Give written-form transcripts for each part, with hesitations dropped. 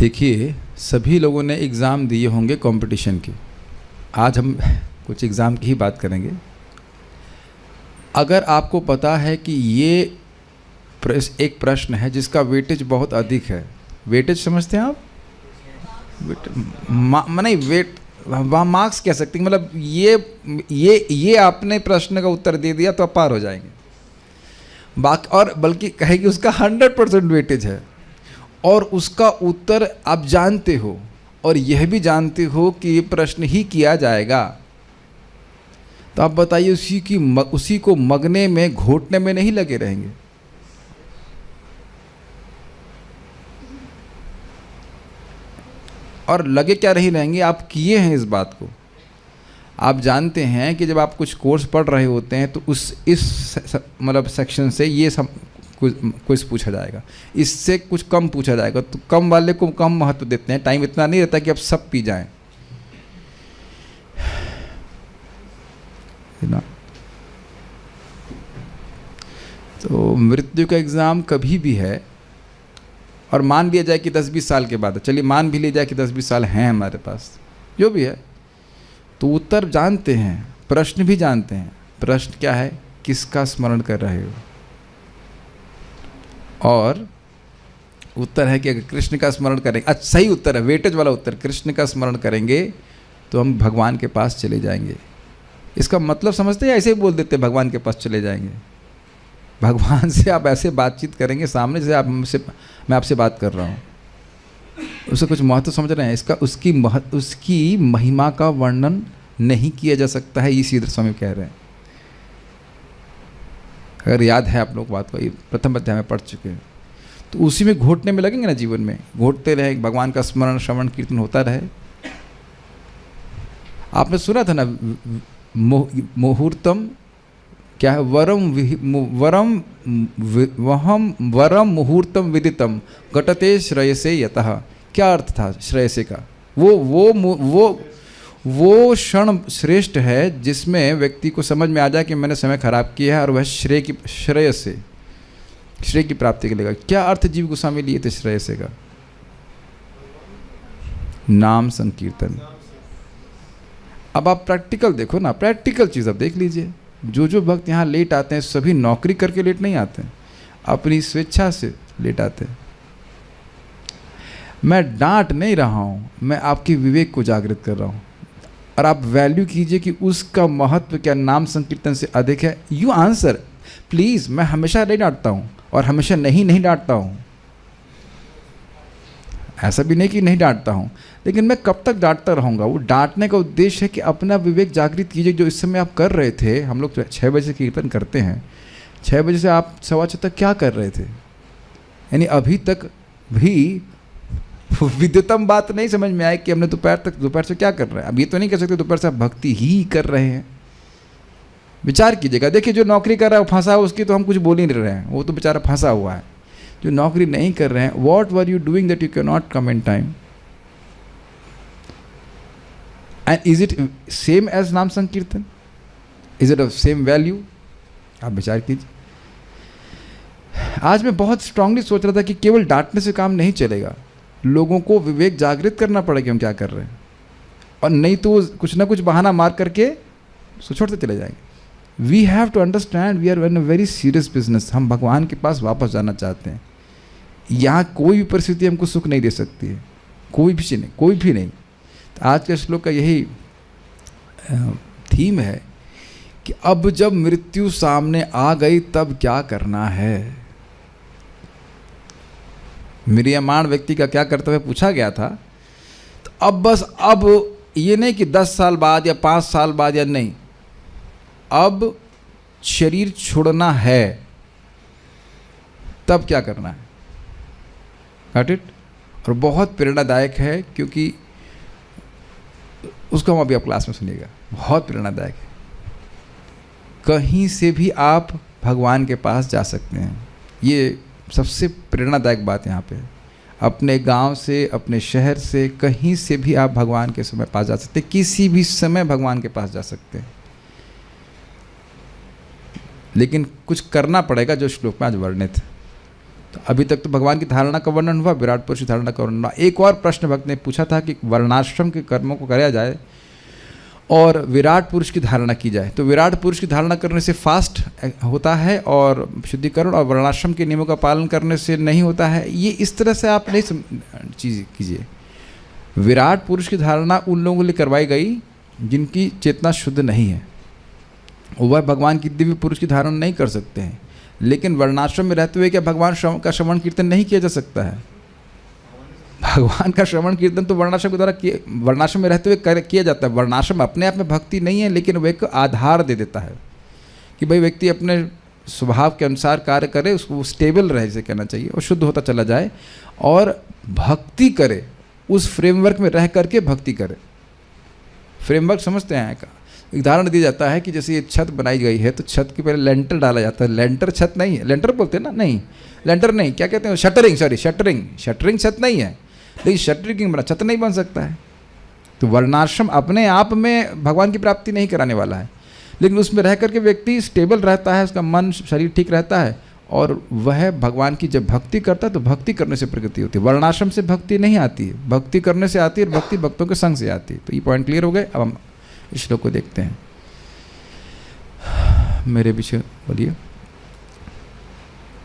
देखिए, सभी लोगों ने एग्ज़ाम दिए होंगे कंपटीशन के। आज हम कुछ एग्ज़ाम की ही बात करेंगे। अगर आपको पता है कि ये एक प्रश्न है जिसका वेटेज बहुत अधिक है, वेटेज समझते हैं आप? नहीं, वेट मार्क्स कह सकते हैं, मतलब ये आपने प्रश्न का उत्तर दे दिया तो आप पार हो जाएंगे। बाकी और बल्कि कहेगी उसका 100% वेटेज है और उसका उत्तर आप जानते हो और यह भी जानते हो कि ये प्रश्न ही किया जाएगा, तो आप बताइए उसी को मगने में, घोटने में नहीं लगे रहेंगे? और लगे क्या नहीं रहेंगे, आप किए हैं इस बात को। आप जानते हैं कि जब आप कुछ कोर्स पढ़ रहे होते हैं तो इस मतलब सेक्शन से ये सब कुछ पूछा जाएगा, इससे कुछ कम पूछा जाएगा, तो कम वाले को कम महत्व देते हैं। टाइम इतना नहीं रहता कि आप सब पी जाएं, है ना। तो मृत्यु का एग्ज़ाम कभी भी है, और मान लिया जाए कि 10-20 साल के बाद, चलिए मान भी लिया जाए कि 10-20 साल हैं हमारे पास, जो भी है, तो उत्तर जानते हैं, प्रश्न भी जानते हैं। प्रश्न क्या है? किसका स्मरण कर रहे हो? और उत्तर है कि अगर कृष्ण का स्मरण करेंगे, अच्छा सही उत्तर है, वेटेज वाला उत्तर, कृष्ण का स्मरण करेंगे तो हम भगवान के पास चले जाएंगे। इसका मतलब समझते हैं? ऐसे ही बोल देते हैं भगवान के पास चले जाएंगे। भगवान से आप ऐसे बातचीत करेंगे, सामने से मैं आपसे बात कर रहा हूँ, उससे कुछ महत्व समझ रहे हैं? इसका उसकी महिमा का वर्णन नहीं किया जा सकता है, ये श्रीधर स्वामी कह रहे हैं। अगर याद है आप लोग बात को, ये प्रथम अध्याय में पढ़ चुके हैं, तो उसी में घोटने में लगेंगे ना, जीवन में घोटते रहे, भगवान का स्मरण श्रवण कीर्तन होता रहे। आपने सुना था ना, मुहूर्तम क्या है? वरम मुहूर्तम विदितम घटते श्रेयसे यतः। क्या अर्थ था श्रेयसे का? वो क्षण श्रेष्ठ है जिसमें व्यक्ति को समझ में आ जाए कि मैंने समय खराब किया है और वह श्रेय की प्राप्ति के लिए। क्या अर्थ जीव गोस्वामी लिए थे श्रेयसे का? नाम संकीर्तन। अब आप प्रैक्टिकल देखो ना, प्रैक्टिकल चीज़ अब देख लीजिए। जो भक्त यहाँ लेट आते हैं सभी नौकरी करके लेट नहीं आते हैं, अपनी स्वेच्छा से लेट आते हैं। मैं डांट नहीं रहा हूँ, मैं आपके विवेक को जागृत कर रहा हूँ। और आप वैल्यू कीजिए कि उसका महत्व क्या नाम संकीर्तन से अधिक है। You answer please. मैं हमेशा नहीं डांटता हूँ और हमेशा नहीं डांटता हूँ, ऐसा भी नहीं कि नहीं डांटता हूँ, लेकिन मैं कब तक डांटता रहूँगा? वो डांटने का उद्देश्य है कि अपना विवेक जागृत कीजिए। जो इस समय आप कर रहे थे, हम लोग 6 बजे से कीर्तन करते हैं, 6 बजे से आप 6:15 तक क्या कर रहे थे? यानी अभी तक भी विद्युतम बात नहीं समझ में आए कि हमने दोपहर से क्या कर रहे हैं। अब ये तो नहीं कह सकते दोपहर से आप भक्ति ही कर रहे हैं। विचार कीजिएगा। देखिए, जो नौकरी कर रहा है फंसा है, उसकी तो हम कुछ बोल ही नहीं रहे हैं, वो तो बेचारा फंसा हुआ है। जो नौकरी नहीं कर रहे हैं, what were you doing that you can not come in time? And is it same as नाम संकीर्तन? Is it of same value? आप विचार कीजिए। आज मैं बहुत स्ट्रांगली सोच रहा था कि केवल डांटने से काम नहीं चलेगा, लोगों को विवेक जागृत करना पड़ेगा हम क्या कर रहे हैं, और नहीं तो कुछ ना कुछ बहाना मार करके छोड़ते चले जाएंगे। We have to understand we are in a very serious business. हम भगवान के पास वापस जाना चाहते हैं। यहाँ कोई भी परिस्थिति हमको सुख नहीं दे सकती है, कोई भी नहीं। तो आज के श्लोक का यही थीम है कि अब जब मृत्यु सामने आ गई तब क्या करना है। म्रियमाण व्यक्ति का क्या कर्तव्य पूछा गया था, तो अब ये नहीं कि 10 साल बाद या 5 साल बाद या नहीं, अब शरीर छोड़ना है तब क्या करना है। Got it? और बहुत प्रेरणादायक है, क्योंकि उसको हम अभी आप क्लास में सुनिएगा, बहुत प्रेरणादायक है। कहीं से भी आप भगवान के पास जा सकते हैं, ये सबसे प्रेरणादायक बात यहाँ पे है। अपने गांव से, अपने शहर से, कहीं से भी आप भगवान के समय पास जा सकते हैं, किसी भी समय भगवान के पास जा सकते हैं। लेकिन कुछ करना पड़ेगा जो श्लोक में आज वर्णित है। तो अभी तक तो भगवान की धारणा का वर्णन हुआ, विराट पुरुष की धारणा का वर्णन हुआ। एक और प्रश्न भक्त ने पूछा था कि वर्णाश्रम के कर्मों को कराया जाए और विराट पुरुष की धारणा की जाए, तो विराट पुरुष की धारणा करने से फास्ट होता है और शुद्धिकरण, और वर्णाश्रम के नियमों का पालन करने से नहीं होता है। ये इस तरह से आप नहीं चीज़ कीजिए। विराट पुरुष की धारणा उन लोगों के लिए करवाई गई जिनकी चेतना शुद्ध नहीं है, वह भगवान की दिव्य पुरुष की धारणा नहीं कर सकते हैं। लेकिन वर्णाश्रम में रहते हुए क्या भगवान का श्रवण कीर्तन नहीं किया जा सकता है? भगवान का श्रवण कीर्तन तो वर्णाश्रम के द्वारा वर्णाश्रम में रहते हुए किया जाता है। वर्णाश्रम अपने आप में भक्ति नहीं है, लेकिन वह एक आधार दे देता है कि भाई व्यक्ति अपने स्वभाव के अनुसार कार्य करे, उसको स्टेबल रहे, जैसे कहना चाहिए, और शुद्ध होता चला जाए और भक्ति करे, उस फ्रेमवर्क में रह करके भक्ति करे। फ्रेमवर्क समझते हैं? उदाहरण दिया जाता है कि जैसे ये छत बनाई गई है तो छत के पहले लेंटर डाला जाता है। लेंटर छत नहीं है, लेंटर बोलते हैं ना? नहीं, लेंटर नहीं, क्या कहते हैं? Shuttering, sorry shuttering. शटरिंग छत नहीं है, लेकिन शटरिंग बना छत नहीं बन सकता है। तो वर्णाश्रम अपने आप में भगवान की प्राप्ति नहीं कराने वाला है, लेकिन उसमें रह करके व्यक्ति स्टेबल रहता है, उसका मन शरीर ठीक रहता है और वह भगवान की जब भक्ति करता है तो भक्ति करने से प्रगति होती है। वर्णाश्रम से भक्ति नहीं आती है, भक्ति करने से आती है, और भक्ति भक्तों के संग से आती है। तो ये पॉइंट क्लियर हो गए। अब हम इस श्लोक को देखते हैं। मेरे पीछे बोलिए।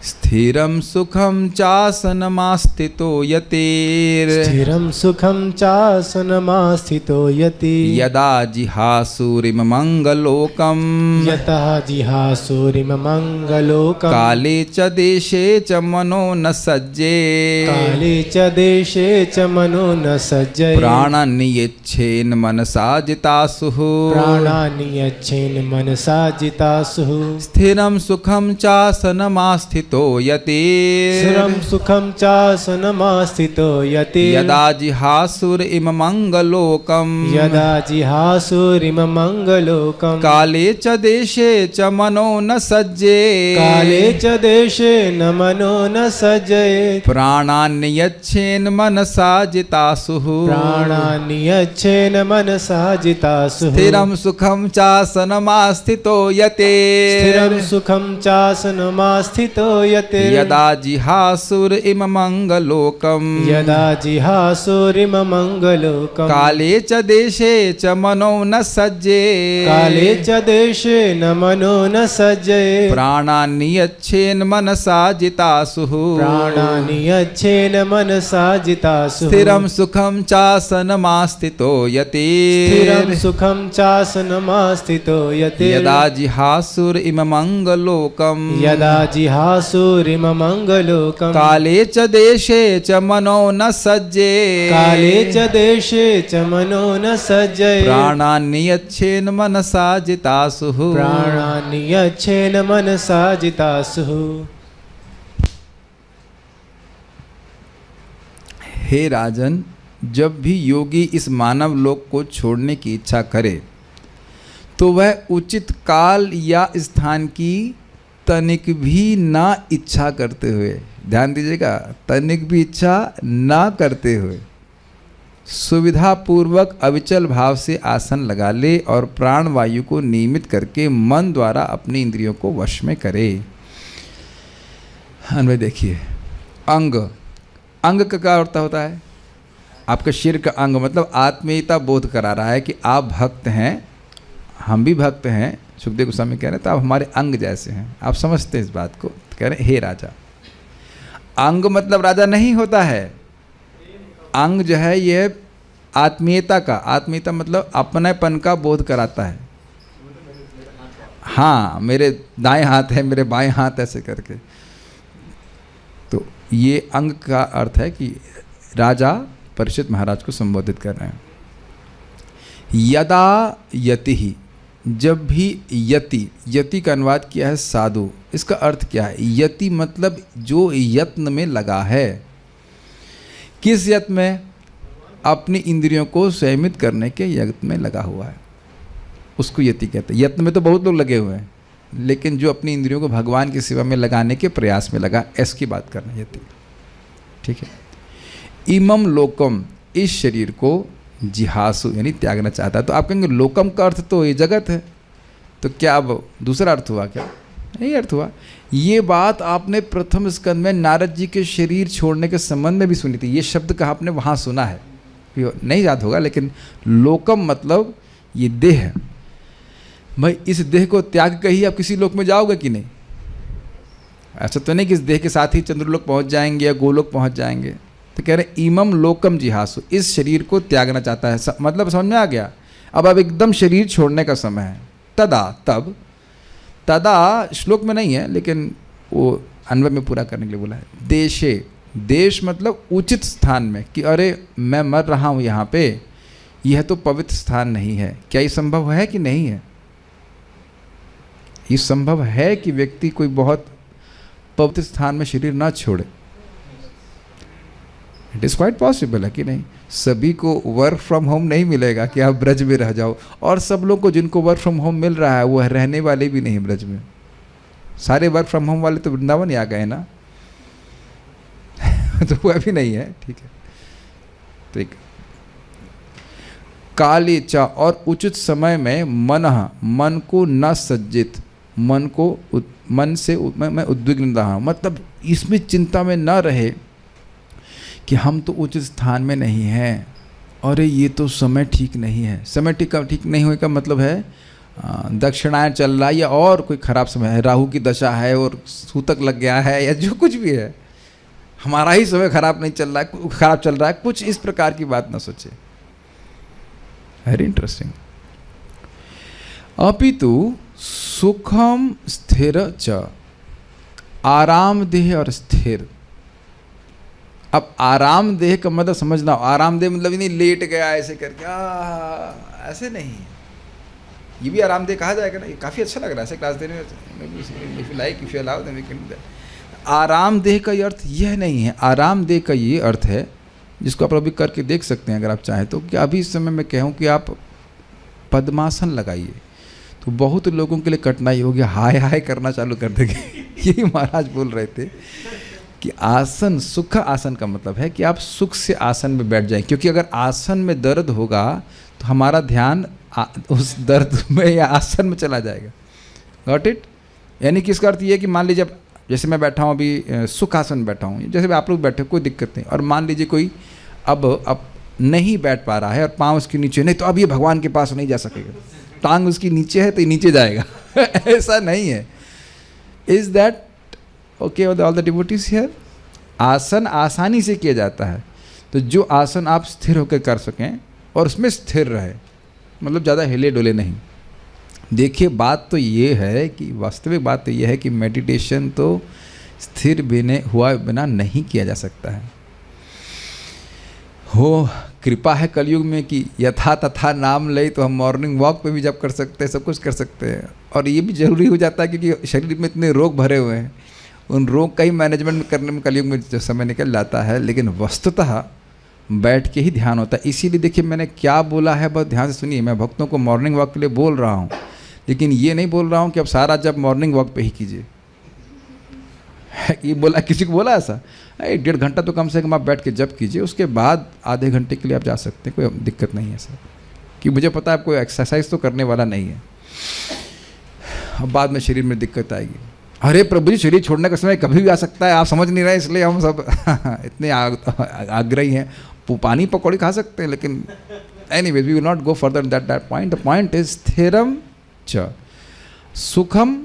स्थिरं सुखं चासनमास्थितो यतेर्, स्थिरं सुखं चासनमास्थितो यति, यदा जिहासुरिममङ्गलोकं, यतः जिहासुरिममङ्गलोकं, काले च देशे च मनो न सज्जे, काले च देशे च मनो न सज्जये, प्राणान्नियच्छेन् मनसा जितासुः, प्राणान्नियच्छेन् मनसा जितासुः, स्थिरं सुखं चासनमास्थितो यतेर्, स्थिरं सुखं चासनमास्थितो यति, यदा जिहासुरिममङ्गलोकं, यदा जिहासुरिममङ्गलोकं, काले च देशे च मनो न सज्जे, काले च देशे न मनो न सज्जये, प्राणान्नियच्छेन् मनसा जितासुः, प्राणान्नियच्छेन् मनसा जितासुः, स्थिरं सुखं चासनमास्थितो यतेर्, स्थिरं सुखं चासनमास्थितो यतेर्, यदा जिहासुरिममङ्गलोकं, यदा जिहासुरिममङ्गलोकं, काले च देशे च मनो न सज्जे, काले च देशे न मनो न सज्जये, प्राणान्नियच्छेन् मनसा जितासुः, प्राणान्नियच्छेन् मनसा जितासुः, स्थिरं सुखं चासनमास्थितो यतेर्, स्थिरं सुखं चासनमास्थितो यतेर्, यदा जिहासुरिममङ्गलोकं, यदा जिहासुरिममङ्गलोकं, काले च देशे च मनो न सज्जे, काले च देशे च मनो न सज्जये, प्राणान्नियच्छेन् मनसा जितासुः, प्राणान्नियच्छेन् मनसा जितासुः। हे राजन, जब भी योगी इस मानव लोक को छोड़ने की इच्छा करे तो वह उचित काल या स्थान की तनिक भी ना इच्छा करते हुए, ध्यान दीजिएगा, तनिक भी इच्छा ना करते हुए सुविधा पूर्वक अविचल भाव से आसन लगा ले और प्राण वायु को नियमित करके मन द्वारा अपनी इंद्रियों को वश में करे। अन्वय देखिए। अंग, अंग का क्या अर्थ होता है? आपका शरीर का अंग, मतलब आत्मीयता बोध करा रहा है कि आप भक्त हैं, हम भी भक्त हैं। सुखदेव गोस्वामी कह रहे हैं तो आप हमारे अंग जैसे हैं। आप समझते हैं इस बात को? तो कह रहे हैं हे राजा। अंग मतलब राजा नहीं होता है। अंग जो है ये आत्मीयता का, आत्मीयता मतलब अपनेपन का बोध कराता है। हाँ, मेरे दाएं हाथ है, मेरे बाएं हाथ, ऐसे करके। तो ये अंग का अर्थ है कि राजा परीक्षित महाराज को संबोधित कर रहे हैं। यदा यति ही, जब भी यति, यति का अनुवाद किया है साधु। इसका अर्थ क्या है? यति मतलब जो यत्न में लगा है। किस यत्न में? अपनी इंद्रियों को संयमित करने के यत्न में लगा हुआ है, उसको यति कहते हैं। यत्न में तो बहुत लोग लगे हुए हैं, लेकिन जो अपनी इंद्रियों को भगवान की सेवा में लगाने के प्रयास में लगा, ऐसी बात करना यति। ठीक है। इमम लोकम, इस शरीर को जिहासु यानी त्यागना चाहता है। तो आप कहेंगे लोकम का अर्थ तो ये जगत है, तो क्या अब दूसरा अर्थ हुआ? क्या नहीं अर्थ हुआ। ये बात आपने प्रथम स्कंद में नारद जी के शरीर छोड़ने के संबंध में भी सुनी थी। ये शब्द कहा आपने वहाँ सुना है, नहीं याद होगा, लेकिन लोकम मतलब ये देह है। भाई इस देह को त्याग कर ही आप किसी लोक में जाओगे कि नहीं? ऐसा तो नहीं कि इस देह के साथ ही चंद्रलोक पहुँच जाएंगे या गोलोक पहुँच जाएंगे। तो कह रहे इमम लोकम जिहासु, इस शरीर को त्यागना चाहता है। मतलब समझ में आ गया? अब एकदम शरीर छोड़ने का समय है। तदा, तब, तदा श्लोक में नहीं है लेकिन वो अन्वय में पूरा करने के लिए बोला है। देशे, देश मतलब उचित स्थान में, कि अरे मैं मर रहा हूँ यहाँ पे, यह तो पवित्र स्थान नहीं है। क्या ये संभव है कि नहीं है? ये संभव है कि व्यक्ति कोई बहुत पवित्र स्थान में शरीर ना छोड़े? इट इज़ क्वाइट पॉसिबल है कि नहीं? सभी को वर्क फ्रॉम होम नहीं मिलेगा कि आप ब्रज में रह जाओ, और सब लोग को जिनको वर्क फ्रॉम होम मिल रहा है वो रहने वाले भी नहीं ब्रज में। सारे वर्क फ्रॉम होम वाले तो वृंदावन आ गए ना तो वो अभी नहीं है, ठीक है। ठीक, काले चा, और उचित समय में मन को न सज्जित, मन को मन से मैं उद्विग्न रहा हूँ, मतलब इसमें चिंता में न रहे कि हम तो उचित स्थान में नहीं हैं, और ये तो समय ठीक नहीं है। समय ठीक नहीं होने का मतलब है दक्षिणायन चल रहा है या और कोई ख़राब समय है, राहु की दशा है और सूतक लग गया है या जो कुछ भी है, हमारा ही समय खराब नहीं चल रहा है, खराब चल रहा है, कुछ इस प्रकार की बात ना सोचे। Very interesting. अपितु सुखम स्थिर च, आरामदेह और स्थिर। अब आरामदेह का मतलब समझना, आरामदेह मतलब नहीं लेट गया ऐसे करके ऐसे नहीं, ये भी आरामदेह कहा जाएगा ना। ये काफ़ी अच्छा लग रहा है ऐसे क्लास देने में। If you like, if you allow, then we can do that. आरामदेह का ये अर्थ यह नहीं है। आरामदेह का ये अर्थ है, जिसको आप अभी करके देख सकते हैं अगर आप चाहें तो, कि अभी इस समय मैं कहूँ कि आप पद्मासन लगाइए तो बहुत लोगों के लिए कठिनाई होगी, हाय हाय करना चालू कर देंगे। यही महाराज बोल रहे थे कि आसन, सुख आसन का मतलब है कि आप सुख से आसन में बैठ जाएं, क्योंकि अगर आसन में दर्द होगा तो हमारा ध्यान उस दर्द में या आसन में चला जाएगा। Got it? यानी कि इसका अर्थ ये है कि मान लीजिए अब जैसे मैं बैठा हूँ अभी सुख आसन में बैठा हूँ, जैसे आप लोग बैठे, कोई दिक्कत नहीं, और मान लीजिए कोई अब नहीं बैठ पा रहा है और पाँव उसके नीचे, नहीं तो अब ये भगवान के पास नहीं जा सकेगा, टांग उसकी नीचे है तो ये नीचे जाएगा ऐसा नहीं है। Is that okay with all the devotees here? आसन आसानी से किया जाता है, तो जो आसन आप स्थिर होकर कर सकें और उसमें स्थिर रहे, मतलब ज़्यादा हिले डोले नहीं। देखिए बात तो ये है कि वास्तविक बात तो ये है कि मेडिटेशन तो स्थिर बिना नहीं किया जा सकता है। हो कृपा है कलयुग में कि यथा तथा नाम ले तो हम मॉर्निंग वॉक पे भी जब कर सकते हैं, सब कुछ कर सकते हैं। और ये भी जरूरी हो जाता है क्योंकि शरीर में इतने रोग भरे हुए हैं, उन रोग का ही मैनेजमेंट करने में कलयुग में जो समय निकल जाता है। लेकिन वस्तुतः बैठ के ही ध्यान होता है। इसीलिए देखिए मैंने क्या बोला है, बहुत ध्यान से सुनिए। मैं भक्तों को मॉर्निंग वॉक के लिए बोल रहा हूँ, लेकिन ये नहीं बोल रहा हूँ कि अब सारा जब मॉर्निंग वॉक पे ही कीजिए। ये बोला, किसी को बोला ऐसा? 1.5 घंटा तो कम से कम आप बैठ के जब कीजिए, उसके बाद आधे घंटे के लिए आप जा सकते हैं, कोई दिक्कत नहीं है सर। कि मुझे पता है आप कोई एक्सरसाइज तो करने वाला नहीं है, अब बाद में शरीर में दिक्कत आएगी। अरे प्रभु जी, शरीर छोड़ने का समय कभी भी आ सकता है, आप समझ नहीं रहे, इसलिए हम सब इतने आग्रही हैं। पानी पकौड़ी खा सकते हैं, लेकिन anyways we will not go further that point. The point is स्थिरम च, सुखम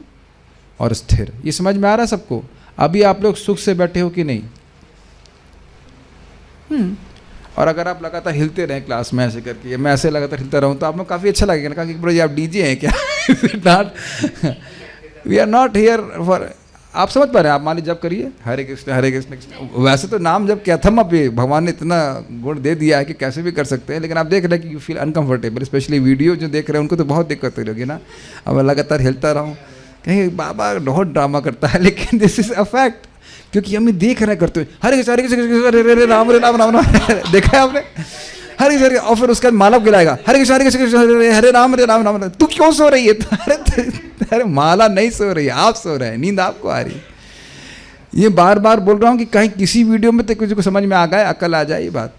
और स्थिर। ये समझ में आ रहा है सबको? अभी आप लोग सुख से बैठे हो कि नहीं? और अगर आप लगातार हिलते रहें क्लास में ऐसे करके, मैं ऐसे लगातार हिलता रहूँ तो आप लोग काफ़ी अच्छा लगेगा ना। कहा कि ब्रो जी आप डीजे हैं क्या? We are not here for, आप समझ पा रहे हैं? आप मान लीजिए जब करिए हरे कृष्ण हरे कृष्ण कृष्ण। वैसे तो नाम जब क्या था, अभी भगवान ने इतना गुण दे दिया है कि कैसे भी कर सकते हैं, लेकिन आप देख रहे हैं कि you feel uncomfortable, specially video जो देख रहे हैं उनको तो बहुत दिक्कत हो रही होगी ना। अब मैं लगातार हिलता रहूँ, कहीं बाबा बहुत ड्रामा करता है, लेकिन दिस इज अ फैक्ट, क्योंकि हम देख रहे करते हुए हरे कृष्ण हरे कृष्ण हरे राम राम राम। देखा है आपने? हरे कृष्ण, और फिर उसके बाद माला गिराएगा, हरे कृष्ण हरे राम राम। तू क्यों सो रही है? अरे माला नहीं सो रही है, आप सो रहे हैं, नींद आपको आ रही है। ये बार बार बोल रहा हूँ कि कहीं किसी वीडियो में तो किसी को समझ में आ गए, अकल आ जाए। ये बात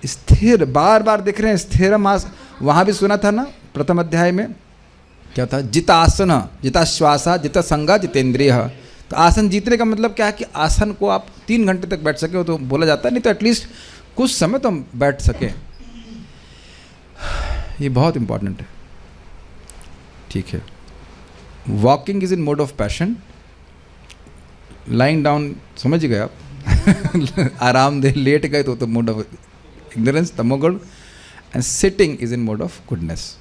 स्थिर बार बार देख रहे हैं, स्थिर मास। वहाँ भी सुना था ना प्रथम अध्याय में क्या था? जितासन, जिताश्वासा, जितसंगा, जितेंद्रिय। तो आसन जीतने का मतलब क्या है कि आसन को आप 3 घंटे तक बैठ सके हो तो बोला जाता है, नहीं तो एटलीस्ट कुछ समय तो हम बैठ सकें। ये बहुत इंपॉर्टेंट है। ठीक है, walking is in mode of passion, lying down समझ गए आप आरामदेह लेट गए तो मोड ऑफ इग्नोरेंस तमोगुण, and sitting is in mode of goodness.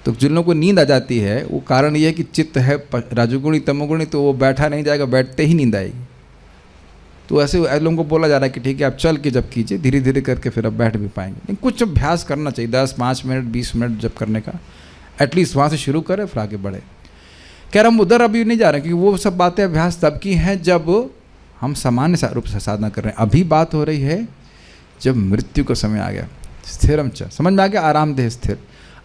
तो जिन लोगों को नींद आ जाती है वो कारण ये है कि चित्त है राजोगुणी तमोगुणी, तो वो बैठा नहीं जाएगा, बैठते ही नींद आएगी। तो ऐसे लोगों को बोला जा रहा है कि ठीक है आप चल के जब कीजिए, धीरे धीरे करके फिर आप बैठ भी पाएंगे। लेकिन कुछ अभ्यास करना चाहिए, 10 5 मिनट 20 मिनट जब करने का, एटलीस्ट वहाँ से शुरू करें फिर आगे बढ़े। खैर हम उधर अभी नहीं जा रहे हैं, क्योंकि वो सब बातें अभ्यास तब की हैं जब हम सामान्य रूप से साधना कर रहे हैं। अभी बात हो रही है जब मृत्यु का समय आ गया। स्थिरम च, समझ में आ गया, आरामदेह स्थिर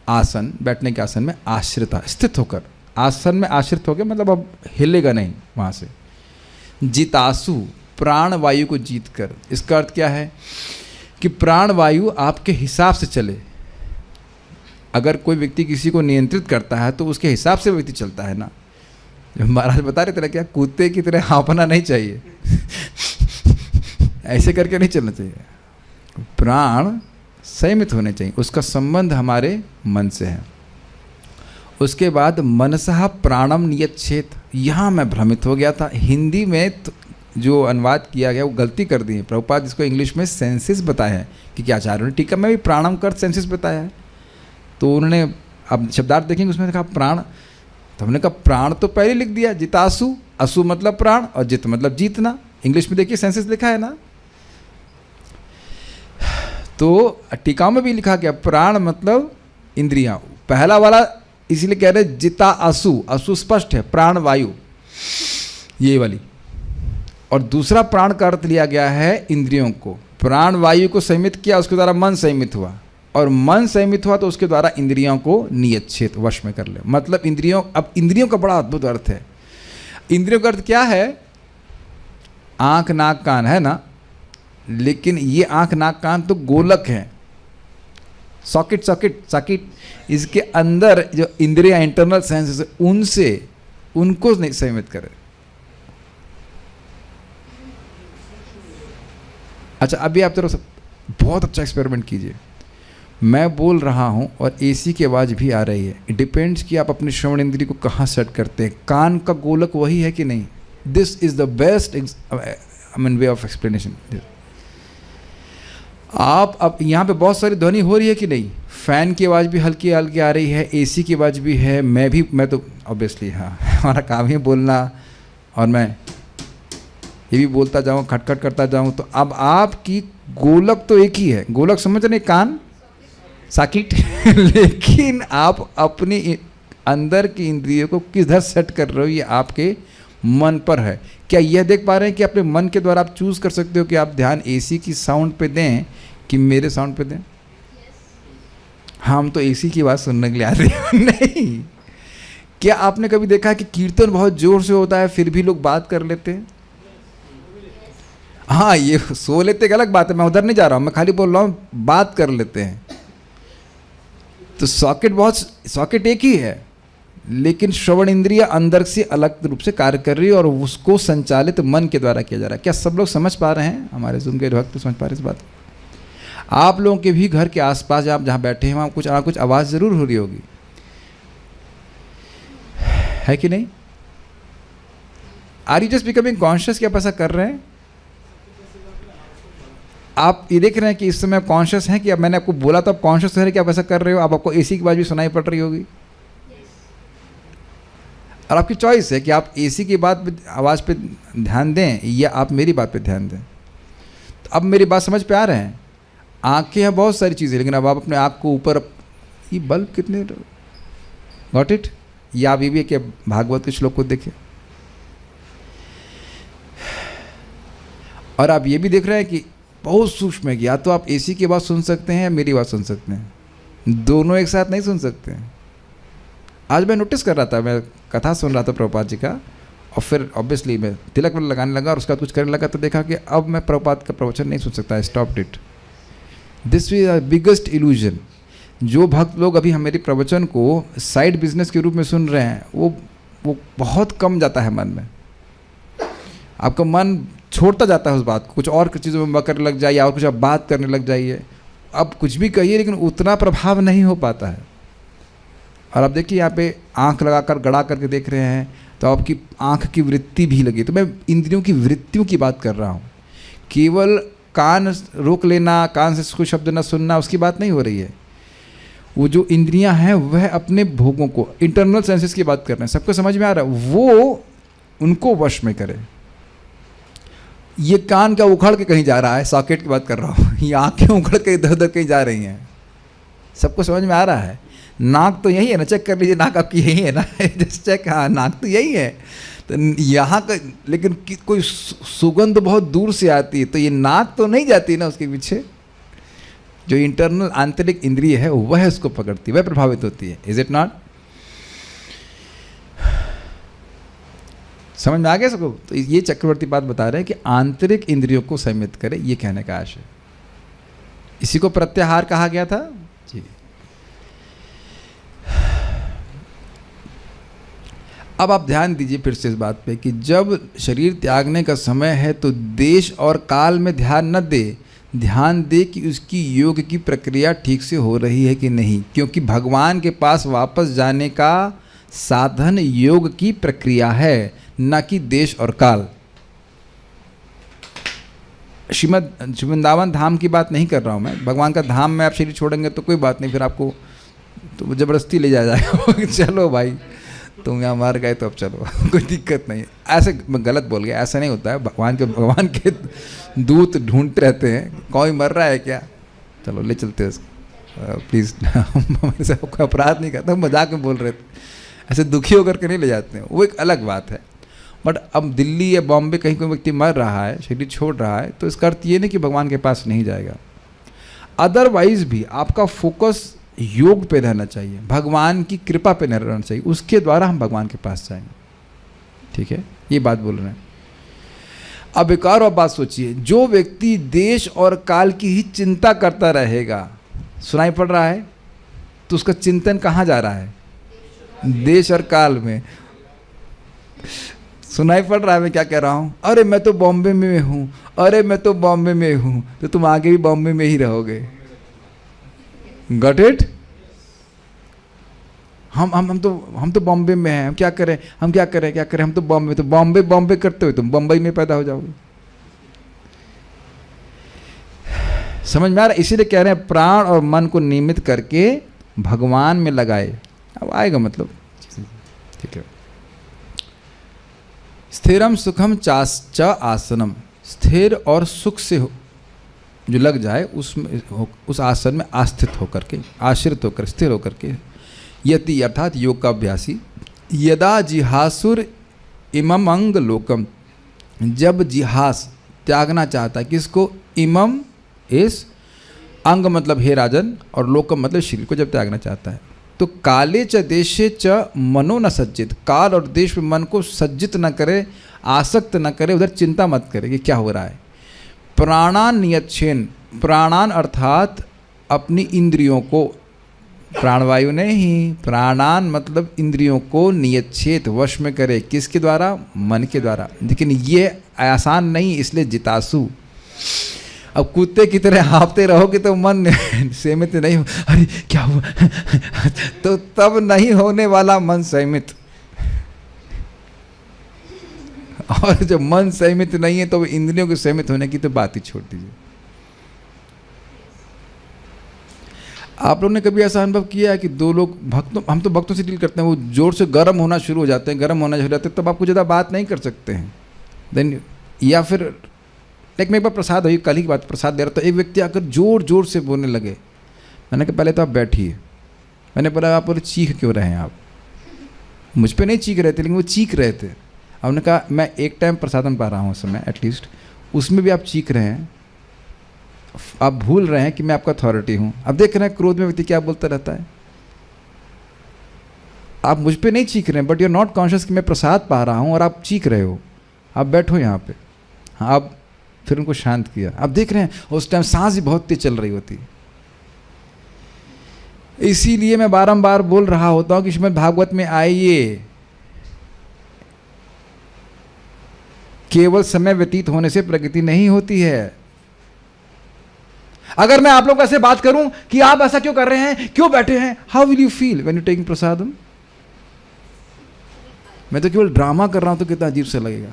आसन, बैठने के आसन में आश्रिता, स्थित होकर आसन में आश्रित हो गया, मतलब अब हिलेगा नहीं वहाँ से। जितासु, प्राण वायु को जीत कर। इसका अर्थ क्या है कि प्राण वायु आपके हिसाब से चले। अगर कोई व्यक्ति किसी को नियंत्रित करता है तो उसके हिसाब से व्यक्ति चलता है ना। जो महाराज बता रहे थे क्या, कुत्ते की तरह हाँफना नहीं चाहिए ऐसे करके नहीं चलना चाहिए। प्राण संयमित होने चाहिए, उसका संबंध हमारे मन से है। उसके बाद मनसः प्राणम नियच्छेत, यहाँ मैं भ्रमित हो गया था। हिंदी में जो अनुवाद किया गया वो गलती कर दी है। प्रभुपाद इसको इंग्लिश में सेंसेस बताया है कि आचार्यों ने टीका में भी प्राणम कर सेंसेस बताया है। तो उन्होंने अब शब्दार्थ देखेंगे उसमें कहा प्राण, तो हमने कहा प्राण तो पहले लिख दिया, जितासु, असु मतलब प्राण और जित मतलब जीतना। इंग्लिश में देखिए सेंसेस लिखा है ना, तो टीका में भी लिखा गया प्राण मतलब इंद्रियां। पहला वाला इसीलिए कह रहे जिता असु, असु स्पष्ट है, प्राण वायु ये वाली। और दूसरा प्राण का अर्थ लिया गया है इंद्रियों को। प्राण वायु को संयमित किया, उसके द्वारा मन संयमित हुआ, और मन संयमित हुआ तो उसके द्वारा इंद्रियों को नियच्छेत, वश में कर ले। मतलब इंद्रियों, अब इंद्रियों का बड़ा अद्भुत अर्थ है। इंद्रियों का अर्थ क्या है? आंख नाक कान है ना, लेकिन ये आंख नाक कान तो गोलक है, सॉकेट इसके अंदर जो इंद्रिया इंटरनल सेंसेस उनसे उनको नहीं संयमित करे। अच्छा अभी आप जरा बहुत अच्छा एक्सपेरिमेंट कीजिए। मैं बोल रहा हूँ और एसी की आवाज़ भी आ रही है। इट डिपेंड्स कि आप अपने श्रवण इंद्रिय को कहाँ सेट करते हैं। कान का गोलक वही है कि नहीं? This is the best way of explanation. आप अब यहाँ पे बहुत सारी ध्वनि हो रही है कि नहीं? फ़ैन की आवाज़ भी हल्की हल्की आ रही है, एसी की आवाज़ भी है, मैं तो ऑब्वियसली हाँ हमारा काम है बोलना, और मैं ये भी बोलता जाऊँ, खटखट करता जाऊँ। तो अब आपकी गोलक तो एक ही है, गोलक समझ रहे, कान साकिट लेकिन आप अपनी अंदर की इंद्रियों को किधर सेट कर रहे हो ये आपके मन पर है। क्या यह देख पा रहे हैं कि अपने मन के द्वारा आप चूज़ कर सकते हो कि आप ध्यान एसी की साउंड पे दें कि मेरे साउंड पे दें? हम तो एसी की बात सुनने के लिए आते हैं नहीं। क्या आपने कभी देखा है कि कीर्तन बहुत जोर से होता है फिर भी लोग बात कर लेते हैं? हाँ, ये सो लेते एक अलग बात है, मैं उधर नहीं जा रहा हूँ, मैं खाली बोल रहा हूँ बात कर लेते हैं। तो सॉकेट एक ही है, लेकिन श्रवण इंद्रिय अंदर से अलग रूप से कार्य कर रही है और उसको संचालित मन के द्वारा किया जा रहा है। क्या सब लोग समझ पा रहे हैं? हमारे ज़ूम के भक्त समझ पा रहे हैं इस बात? आप लोगों के भी घर के आसपास आप जहाँ बैठे हैं वहाँ कुछ आवाज़ ज़रूर हो रही होगी, है कि नहीं? Are you just becoming conscious कि आप ऐसा कर रहे हैं? आप ये देख रहे हैं कि इस समय कॉन्शियस हैं कि अब मैंने आपको बोला तो आप कॉन्शियस है कि आप ऐसा कर रहे हो। अब आपको एसी की आवाज़ भी सुनाई पड़ रही होगी, और आपकी चॉइस है कि आप एसी की बात पे आवाज़ पे ध्यान दें या आप मेरी बात पे ध्यान दें। तो अब मेरी बात समझ पे आ रहे हैं? आँखें हैं, बहुत सारी चीज़ें, लेकिन अब आप अपने आँख को ऊपर, ये बल्ब कितने, गॉट इट? या आप ये भी कि भागवत के श्लोक को देखें, और आप ये भी देख रहे हैं कि बहुत सूक्ष्म है कि या तो आप एसी की बात सुन सकते हैं या मेरी बात सुन सकते हैं, दोनों एक साथ नहीं सुन सकते हैं। आज मैं नोटिस कर रहा था, मैं कथा सुन रहा था प्रभुपाद जी का, और फिर ऑब्वियसली मैं तिलक लगाने लगा और उसका कुछ करने लगा, तो देखा कि अब मैं प्रभुपाद का प्रवचन नहीं सुन सकता। Stopped it. This is the biggest illusion. जो भक्त लोग अभी हमारे प्रवचन को साइड बिजनेस के रूप में सुन रहे हैं, वो बहुत कम जाता है मन में। आपका मन छोड़ता जाता है उस बात को, कुछ और चीज़ों में मकर लग जाइए और कुछ आप बात करने लग जाइए, अब कुछ भी कहिए लेकिन उतना प्रभाव नहीं हो पाता है। और आप देखिए यहाँ पे आंख लगाकर गड़ा करके देख रहे हैं तो आपकी आंख की वृत्ति भी लगी। तो मैं इंद्रियों की वृत्तियों की बात कर रहा हूँ, केवल कान रोक लेना, कान से कोई शब्द न सुनना, उसकी बात नहीं हो रही है। वो जो इंद्रियां हैं वह अपने भोगों को, इंटरनल सेंसेस की बात कर रहे हैं, सबको समझ में आ रहा है, वो उनको वश में करे। ये कान का उखड़ के कहीं जा रहा है, सॉकेट की बात कर रहा हूँ, ये आंखें उखड़ के इधर उधर कहीं जा रही हैं, सबको समझ में आ रहा है। नाक तो यही है ना, चेक कर लीजिए, नाक आपकी यही है ना, जस्ट चेक, हाँ नाक तो यही है। तो यहाँ का लेकिन कोई सुगंध बहुत दूर से आती है, तो ये नाक तो नहीं जाती ना, उसके पीछे जो इंटरनल आंतरिक इंद्रिय है वह उसको पकड़ती है, वह प्रभावित होती है। Is it not? समझ में आ गया सबको? तो ये चक्रवर्ती बात बता रहे हैं कि आंतरिक इंद्रियों को संयमित करे, ये कहने का आशय। इसी को प्रत्याहार कहा गया था जी। अब आप ध्यान दीजिए फिर से इस बात पे कि जब शरीर त्यागने का समय है तो देश और काल में ध्यान न दे, ध्यान दे कि उसकी योग की प्रक्रिया ठीक से हो रही है कि नहीं, क्योंकि भगवान के पास वापस जाने का साधन योग की प्रक्रिया है, न कि देश और काल। श्रीमद वृंदावन धाम की बात नहीं कर रहा हूँ मैं, भगवान का धाम में आप शरीर छोड़ेंगे तो कोई बात नहीं, फिर आपको तो ज़बरदस्ती ले जाया जाएगा चलो भाई तुम यहाँ मार गए तो अब चलो कोई दिक्कत नहीं। ऐसे मैं गलत बोल गया, ऐसा नहीं होता है। भगवान के दूत ढूंढते रहते हैं, कोई मर रहा है क्या, चलो ले चलते हैं उसको, प्लीज़ हमारे से कोई अपराध नहीं करता, मजाक में बोल रहे थे, ऐसे दुखी होकर के नहीं ले जाते हैं, वो एक अलग बात है। बट अब दिल्ली या बॉम्बे कहीं कोई व्यक्ति मर रहा है, शरीर छोड़ रहा है, तो इसका अर्थ ये नहीं कि भगवान के पास नहीं जाएगा। अदरवाइज भी आपका फोकस योग पे रहना चाहिए, भगवान की कृपा पे नहीं रहना चाहिए, उसके द्वारा हम भगवान के पास जाएंगे। ठीक है, ये बात बोल रहे हैं। अब एक और बात सोचिए, जो व्यक्ति देश और काल की ही चिंता करता रहेगा, सुनाई पड़ रहा है, तो उसका चिंतन कहाँ जा रहा है? देश और काल में। सुनाई पड़ रहा है मैं क्या कह रहा हूँ? अरे मैं तो बॉम्बे में हूँ, अरे मैं तो बॉम्बे में हूँ, तो तुम आगे भी बॉम्बे में ही रहोगे। Got it? हम तो बॉम्बे में हैं, हम क्या करें, हम तो बॉम्बे करते हुए तुम बम्बई में पैदा हो जाओगे। समझ में आ रहा है? इसीलिए कह रहे हैं प्राण और मन को नियमित करके भगवान में लगाए, अब आएगा मतलब। ठीक है। स्थिरम सुखम च आसनम, स्थिर और सुख से जो लग जाए उसमें, उस आसन में आस्थित होकर के, आश्रित होकर, स्थिर होकर के, यति अर्थात योग का अभ्यासी, यदा जिहासुर इमम अंग लोकम, जब जिहास त्यागना चाहता है, किसको? इमम इस अंग मतलब हे राजन, और लोकम मतलब शरीर को जब त्यागना चाहता है, तो काले च देशे च मनो न सज्जित, काल और देश में मन को सज्जित न करे, आसक्त न करे, उधर चिंता मत करे कि क्या हो रहा है। प्राणान नियच्छेन, प्राणान अर्थात अपनी इंद्रियों को, प्राणवायु नहीं, प्राणान मतलब इंद्रियों को नियच्छेद वश में करे, किसके द्वारा? मन के द्वारा। लेकिन ये आसान नहीं, इसलिए जितासु। अब कुत्ते की तरह हाँफते रहोगे तो मन संयमित नहीं हो, अरे क्या हुआ तो तब नहीं होने वाला मन संयमित। और जब मन संयमित नहीं है तो इंद्रियों के संयमित होने की तो बात ही छोड़ दीजिए। आप लोगों ने कभी ऐसा अनुभव किया है कि दो लोग भक्तों, हम तो भक्तों से डील करते हैं, वो जोर से गर्म होना शुरू हो जाते हैं, गर्म होना शुरू हो जाते हैं, तब आपको ज़्यादा बात नहीं कर सकते हैं। देन या फिर लाइक मैं एक बार प्रसाद हुई, कल ही की बात, प्रसाद दे रहा था, एक व्यक्ति आकर जोर जोर से बोलने लगे। मैंने कहा पहले तो आप बैठिए। मैंने बोला आप बोले चीख क्यों रहे हैं आप? मुझ पे नहीं चीख रहे थे, लेकिन वो चीख रहे थे। हमने कहा मैं एक टाइम प्रसादन पा रहा हूँ उस समय एटलीस्ट, उसमें भी आप चीख रहे हैं, आप भूल रहे हैं कि मैं आपका अथॉरिटी हूँ। अब देख रहे हैं क्रोध में व्यक्ति क्या बोलता रहता है। आप मुझ पे नहीं चीख रहे हैं, but you are not conscious कि मैं प्रसाद पा रहा हूँ और आप चीख रहे हो। आप बैठो यहाँ पे। हाँ, आप फिर उनको शांत किया। आप देख रहे हैं उस टाइम सांस भी बहुत तेज चल रही होती। इसीलिए मैं बारंबार बोल रहा होता हूँ कि श्रीमद् भागवत में आइए, केवल समय व्यतीत होने से प्रगति नहीं होती है। अगर मैं आप लोगों से बात करूं कि आप ऐसा क्यों कर रहे हैं, क्यों बैठे हैं, how will you feel when you taking प्रसादम? मैं तो केवल ड्रामा कर रहा हूं तो कितना अजीब से लगेगा।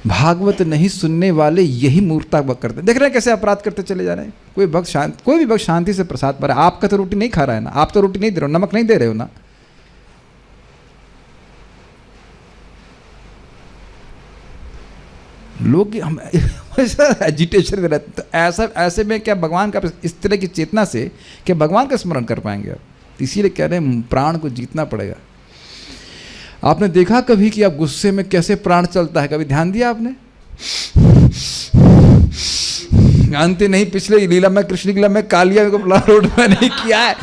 भागवत नहीं सुनने वाले यही मूर्खता करते हैं। देख रहे हैं कैसे अपराध करते चले जा रहे हैं। कोई भी भक्त शांति से प्रसाद पा रहा है। आपका तो रोटी नहीं खा रहा है ना, आप तो रोटी नहीं दे रहे हो, नमक नहीं दे रहे हो ना। लोग हम एजिटेशन में रहते, तो ऐसे में क्या भगवान का इस तरह की चेतना से क्या भगवान का स्मरण कर पाएंगे आप? इसीलिए कह रहे हैं प्राण को जीतना पड़ेगा। आपने देखा कभी कि आप गुस्से में कैसे प्राण चलता है? कभी ध्यान दिया आपने? जानते नहीं, पिछले लीला में, कृष्ण लीला में कालिया को रोड में नहीं किया है,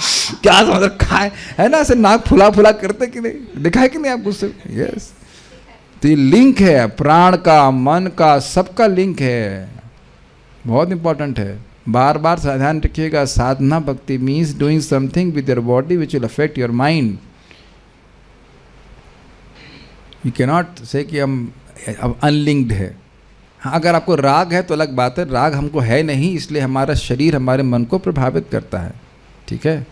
क्या समझ रखा है ना? ऐसे नाक फुला फुला करते कि नहीं, देखा है कि नहीं आप गुस्से में? यस, तो ये लिंक है प्राण का, मन का, सबका लिंक है, बहुत इंपॉर्टेंट है। बार बार ध्यान रखिएगा, साधना भक्ति means doing something with your body which will affect your mind. You cannot say कि हम अनलिंक्ड है। हाँ, अगर आपको राग है तो अलग बात है, राग हमको है नहीं, इसलिए हमारा शरीर हमारे मन को प्रभावित करता है, ठीक है।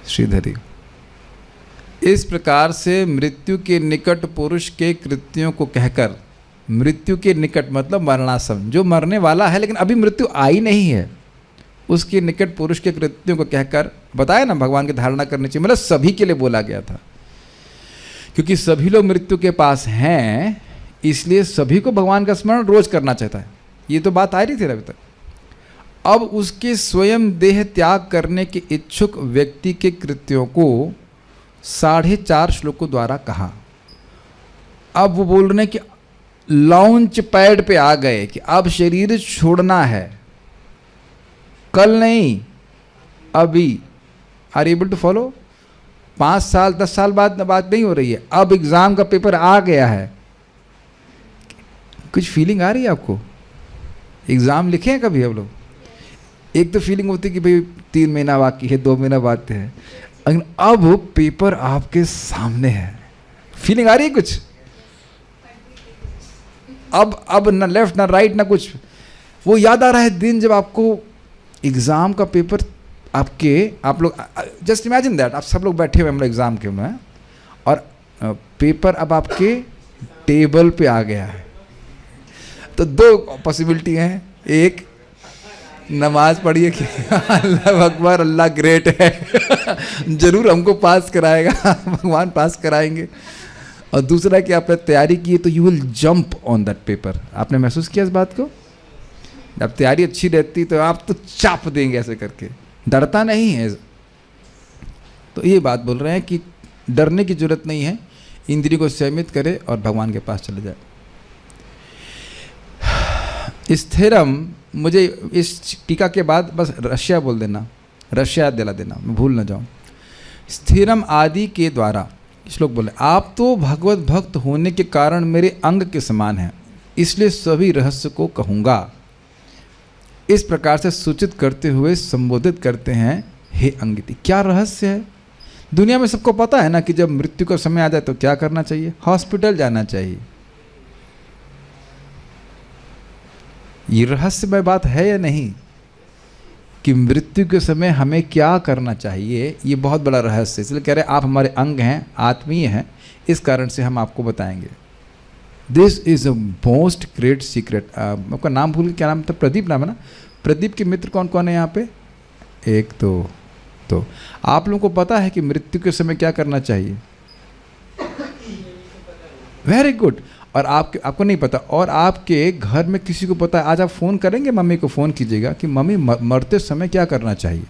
श्रीधरी, इस प्रकार से मृत्यु के निकट पुरुष के कृत्यों को कहकर, मृत्यु के निकट मतलब मरणासन, जो मरने वाला है लेकिन अभी मृत्यु आई नहीं है, उसके निकट पुरुष के कृत्यों को कहकर, बताया ना भगवान की धारणा करनी चाहिए, मतलब सभी के लिए बोला गया था, क्योंकि सभी लोग मृत्यु के पास हैं, इसलिए सभी को भगवान का स्मरण रोज करना चाहता है। ये तो बात आ रही थी अभी तक। अब उसके स्वयं देह त्याग करने के इच्छुक व्यक्ति के कृत्यों को 4.5 श्लोकों द्वारा कहा। अब वो बोल रहे हैं कि लॉन्च पैड पे आ गए कि अब शरीर छोड़ना है, कल नहीं अभी। Are able to follow? 5 साल 10 साल बाद बात नहीं हो रही है, अब एग्जाम का पेपर आ गया है। कुछ फीलिंग आ रही है आपको? एग्जाम लिखे हैं कभी हम लोग? एक तो फीलिंग होती है कि भाई 3 महीना बाकी है, 2 महीना बाकी है, अब पेपर आपके सामने है। फीलिंग आ रही है कुछ? अब ना लेफ्ट ना राइट ना कुछ। वो याद आ रहा है दिन जब आपको एग्जाम का पेपर आप लोग जस्ट इमेजिन दैट, आप सब लोग बैठे हुए हम लोग एग्जाम के में, और पेपर अब आपके टेबल पे आ गया है। तो 2 पॉसिबिलिटी हैं, एक नमाज पढ़िए कि अल्लाह अकबर, अल्लाह ग्रेट है जरूर हमको पास कराएगा भगवान पास कराएंगे, और दूसरा कि आपने तैयारी की है तो you will jump on that paper. आपने महसूस किया इस बात को? जब तैयारी अच्छी रहती तो आप तो चाप देंगे ऐसे करके, डरता नहीं है। तो ये बात बोल रहे हैं कि डरने की जरूरत नहीं है, इंद्रिय को संयमित करे और भगवान के पास चले जाए। स्थिरम, मुझे इस टीका के बाद बस रशिया बोल देना, रशिया दिला देना, मैं भूल ना जाऊँ। स्थिरम आदि के द्वारा श्लोक बोले, आप तो भगवत भक्त होने के कारण मेरे अंग के समान हैं, इसलिए सभी रहस्य को कहूँगा। इस प्रकार से सूचित करते हुए संबोधित करते हैं, हे अंगिति। क्या रहस्य है? दुनिया में सबको पता है ना कि जब मृत्यु का समय आ जाए तो क्या करना चाहिए? हॉस्पिटल जाना चाहिए। ये रहस्यमय बात है या नहीं कि मृत्यु के समय हमें क्या करना चाहिए? ये बहुत बड़ा रहस्य है। इसलिए कह रहे हैं आप हमारे अंग हैं, आत्मीय हैं, इस कारण से हम आपको बताएंगे। This is a most great secret. आपका नाम भूल, क्या नाम था? प्रदीप नाम है ना? प्रदीप के मित्र कौन कौन है यहाँ पे? एक तो आप लोगों को पता है कि मृत्यु के समय क्या करना चाहिए? Very good. और आपको नहीं पता, और आपके घर में किसी को पता है? आज आप फ़ोन करेंगे, मम्मी को फ़ोन कीजिएगा कि मम्मी मरते समय क्या करना चाहिए,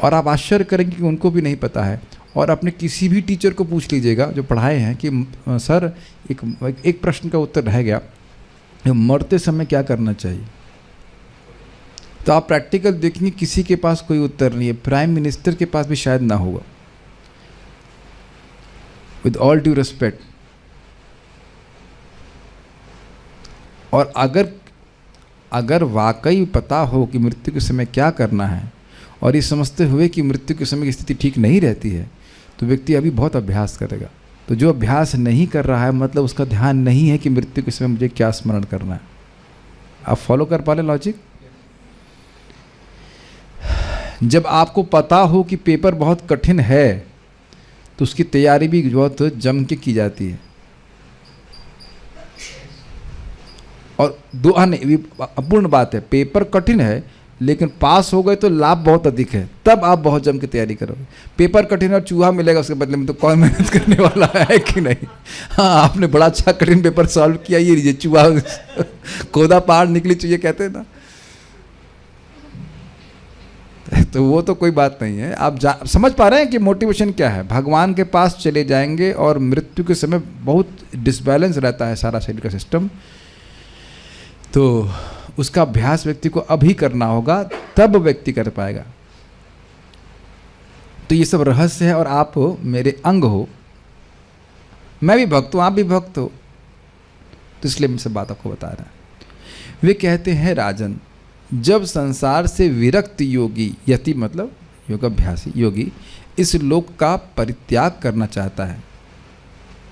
और आप आश्चर्य करेंगे कि उनको भी नहीं पता है। और अपने किसी भी टीचर को पूछ लीजिएगा जो पढ़ाए हैं कि सर एक प्रश्न का उत्तर रह गया, मरते समय क्या करना चाहिए, तो आप प्रैक्टिकल देखेंगे किसी के पास कोई उत्तर नहीं है। प्राइम मिनिस्टर के पास भी शायद ना होगा, विद ऑल ड्यू रिस्पेक्ट। और अगर वाकई पता हो कि मृत्यु के समय क्या करना है, और ये समझते हुए कि मृत्यु के समय की स्थिति ठीक नहीं रहती है, तो व्यक्ति अभी बहुत अभ्यास करेगा। तो जो अभ्यास नहीं कर रहा है मतलब उसका ध्यान नहीं है कि मृत्यु के समय मुझे क्या स्मरण करना है। आप फॉलो कर पा रहे लॉजिक? जब आपको पता हो कि पेपर बहुत कठिन है तो उसकी तैयारी भी बहुत जम के की जाती है। और नहीं, अपूर्ण बात है, पेपर कठिन है लेकिन पास हो गए तो लाभ बहुत अधिक है, तब आप बहुत जम के तैयारी करोगे। पेपर कठिन और चूहा मिलेगा उसके बदले में तो कौन मेहनत करने वाला है कि नहीं? हाँ, आपने बड़ा अच्छा कठिन पेपर सॉल्व किया, ये लीजिए चूहा कोदा पहाड़ निकली चाहिए कहते हैं ना, तो वो तो कोई बात नहीं है। आप समझ पा रहे हैं कि मोटिवेशन क्या है? भगवान के पास चले जाएंगे और मृत्यु के समय बहुत डिसबैलेंस रहता है सारा शरीर का सिस्टम, तो उसका अभ्यास व्यक्ति को अभी करना होगा, तब व्यक्ति कर पाएगा। तो ये सब रहस्य है। और आप मेरे अंग हो, मैं भी भक्त हूँ, आप भी भक्त हो, तो इसलिए मैं सब बात आपको बता रहा है। वे कहते हैं राजन, जब संसार से विरक्त योगी, यति मतलब योगाभ्यासी योगी, इस लोक का परित्याग करना चाहता है,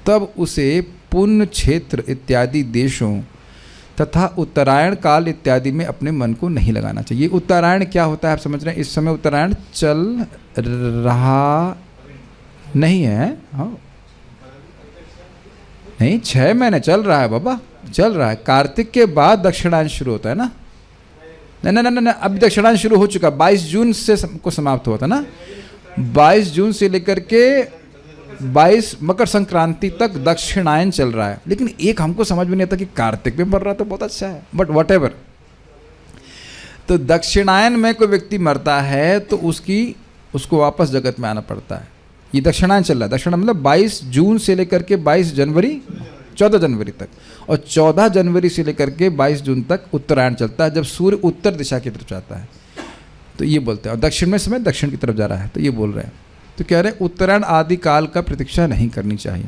तब उसे पुण्य क्षेत्र इत्यादि देशों तथा उत्तरायण काल इत्यादि में अपने मन को नहीं लगाना चाहिए। उत्तरायण क्या होता है आप समझ रहे हैं? इस समय उत्तरायण चल रहा नहीं है। हाँ नहीं, 6 महीने चल रहा है बाबा, चल रहा है। कार्तिक के बाद दक्षिणायन शुरू होता है ना? नहीं, अभी दक्षिणायन शुरू हो चुका, 22 जून से को समाप्त हुआ था ना। 22 जून से लेकर के 22 मकर संक्रांति तक दक्षिणायन चल रहा है। लेकिन एक हमको समझ में नहीं आता कि कार्तिक में मर रहा तो बहुत अच्छा है, बट व्हाटएवर। तो दक्षिणायन में कोई व्यक्ति मरता है तो उसको वापस जगत में आना पड़ता है। ये दक्षिणायन चल रहा है। दक्षिणायन मतलब 22 जून से लेकर के 22 जनवरी 14 जनवरी तक, और 14 जनवरी से लेकर के 22 जून तक उत्तरायण चलता है, जब सूर्य उत्तर दिशा की तरफ जाता है। तो ये बोलते हैं, और दक्षिण में समय दक्षिण की तरफ जा रहा है, तो ये बोल रहे हैं। तो कह रहे हैं उत्तरायण आदि काल का प्रतीक्षा नहीं करनी चाहिए,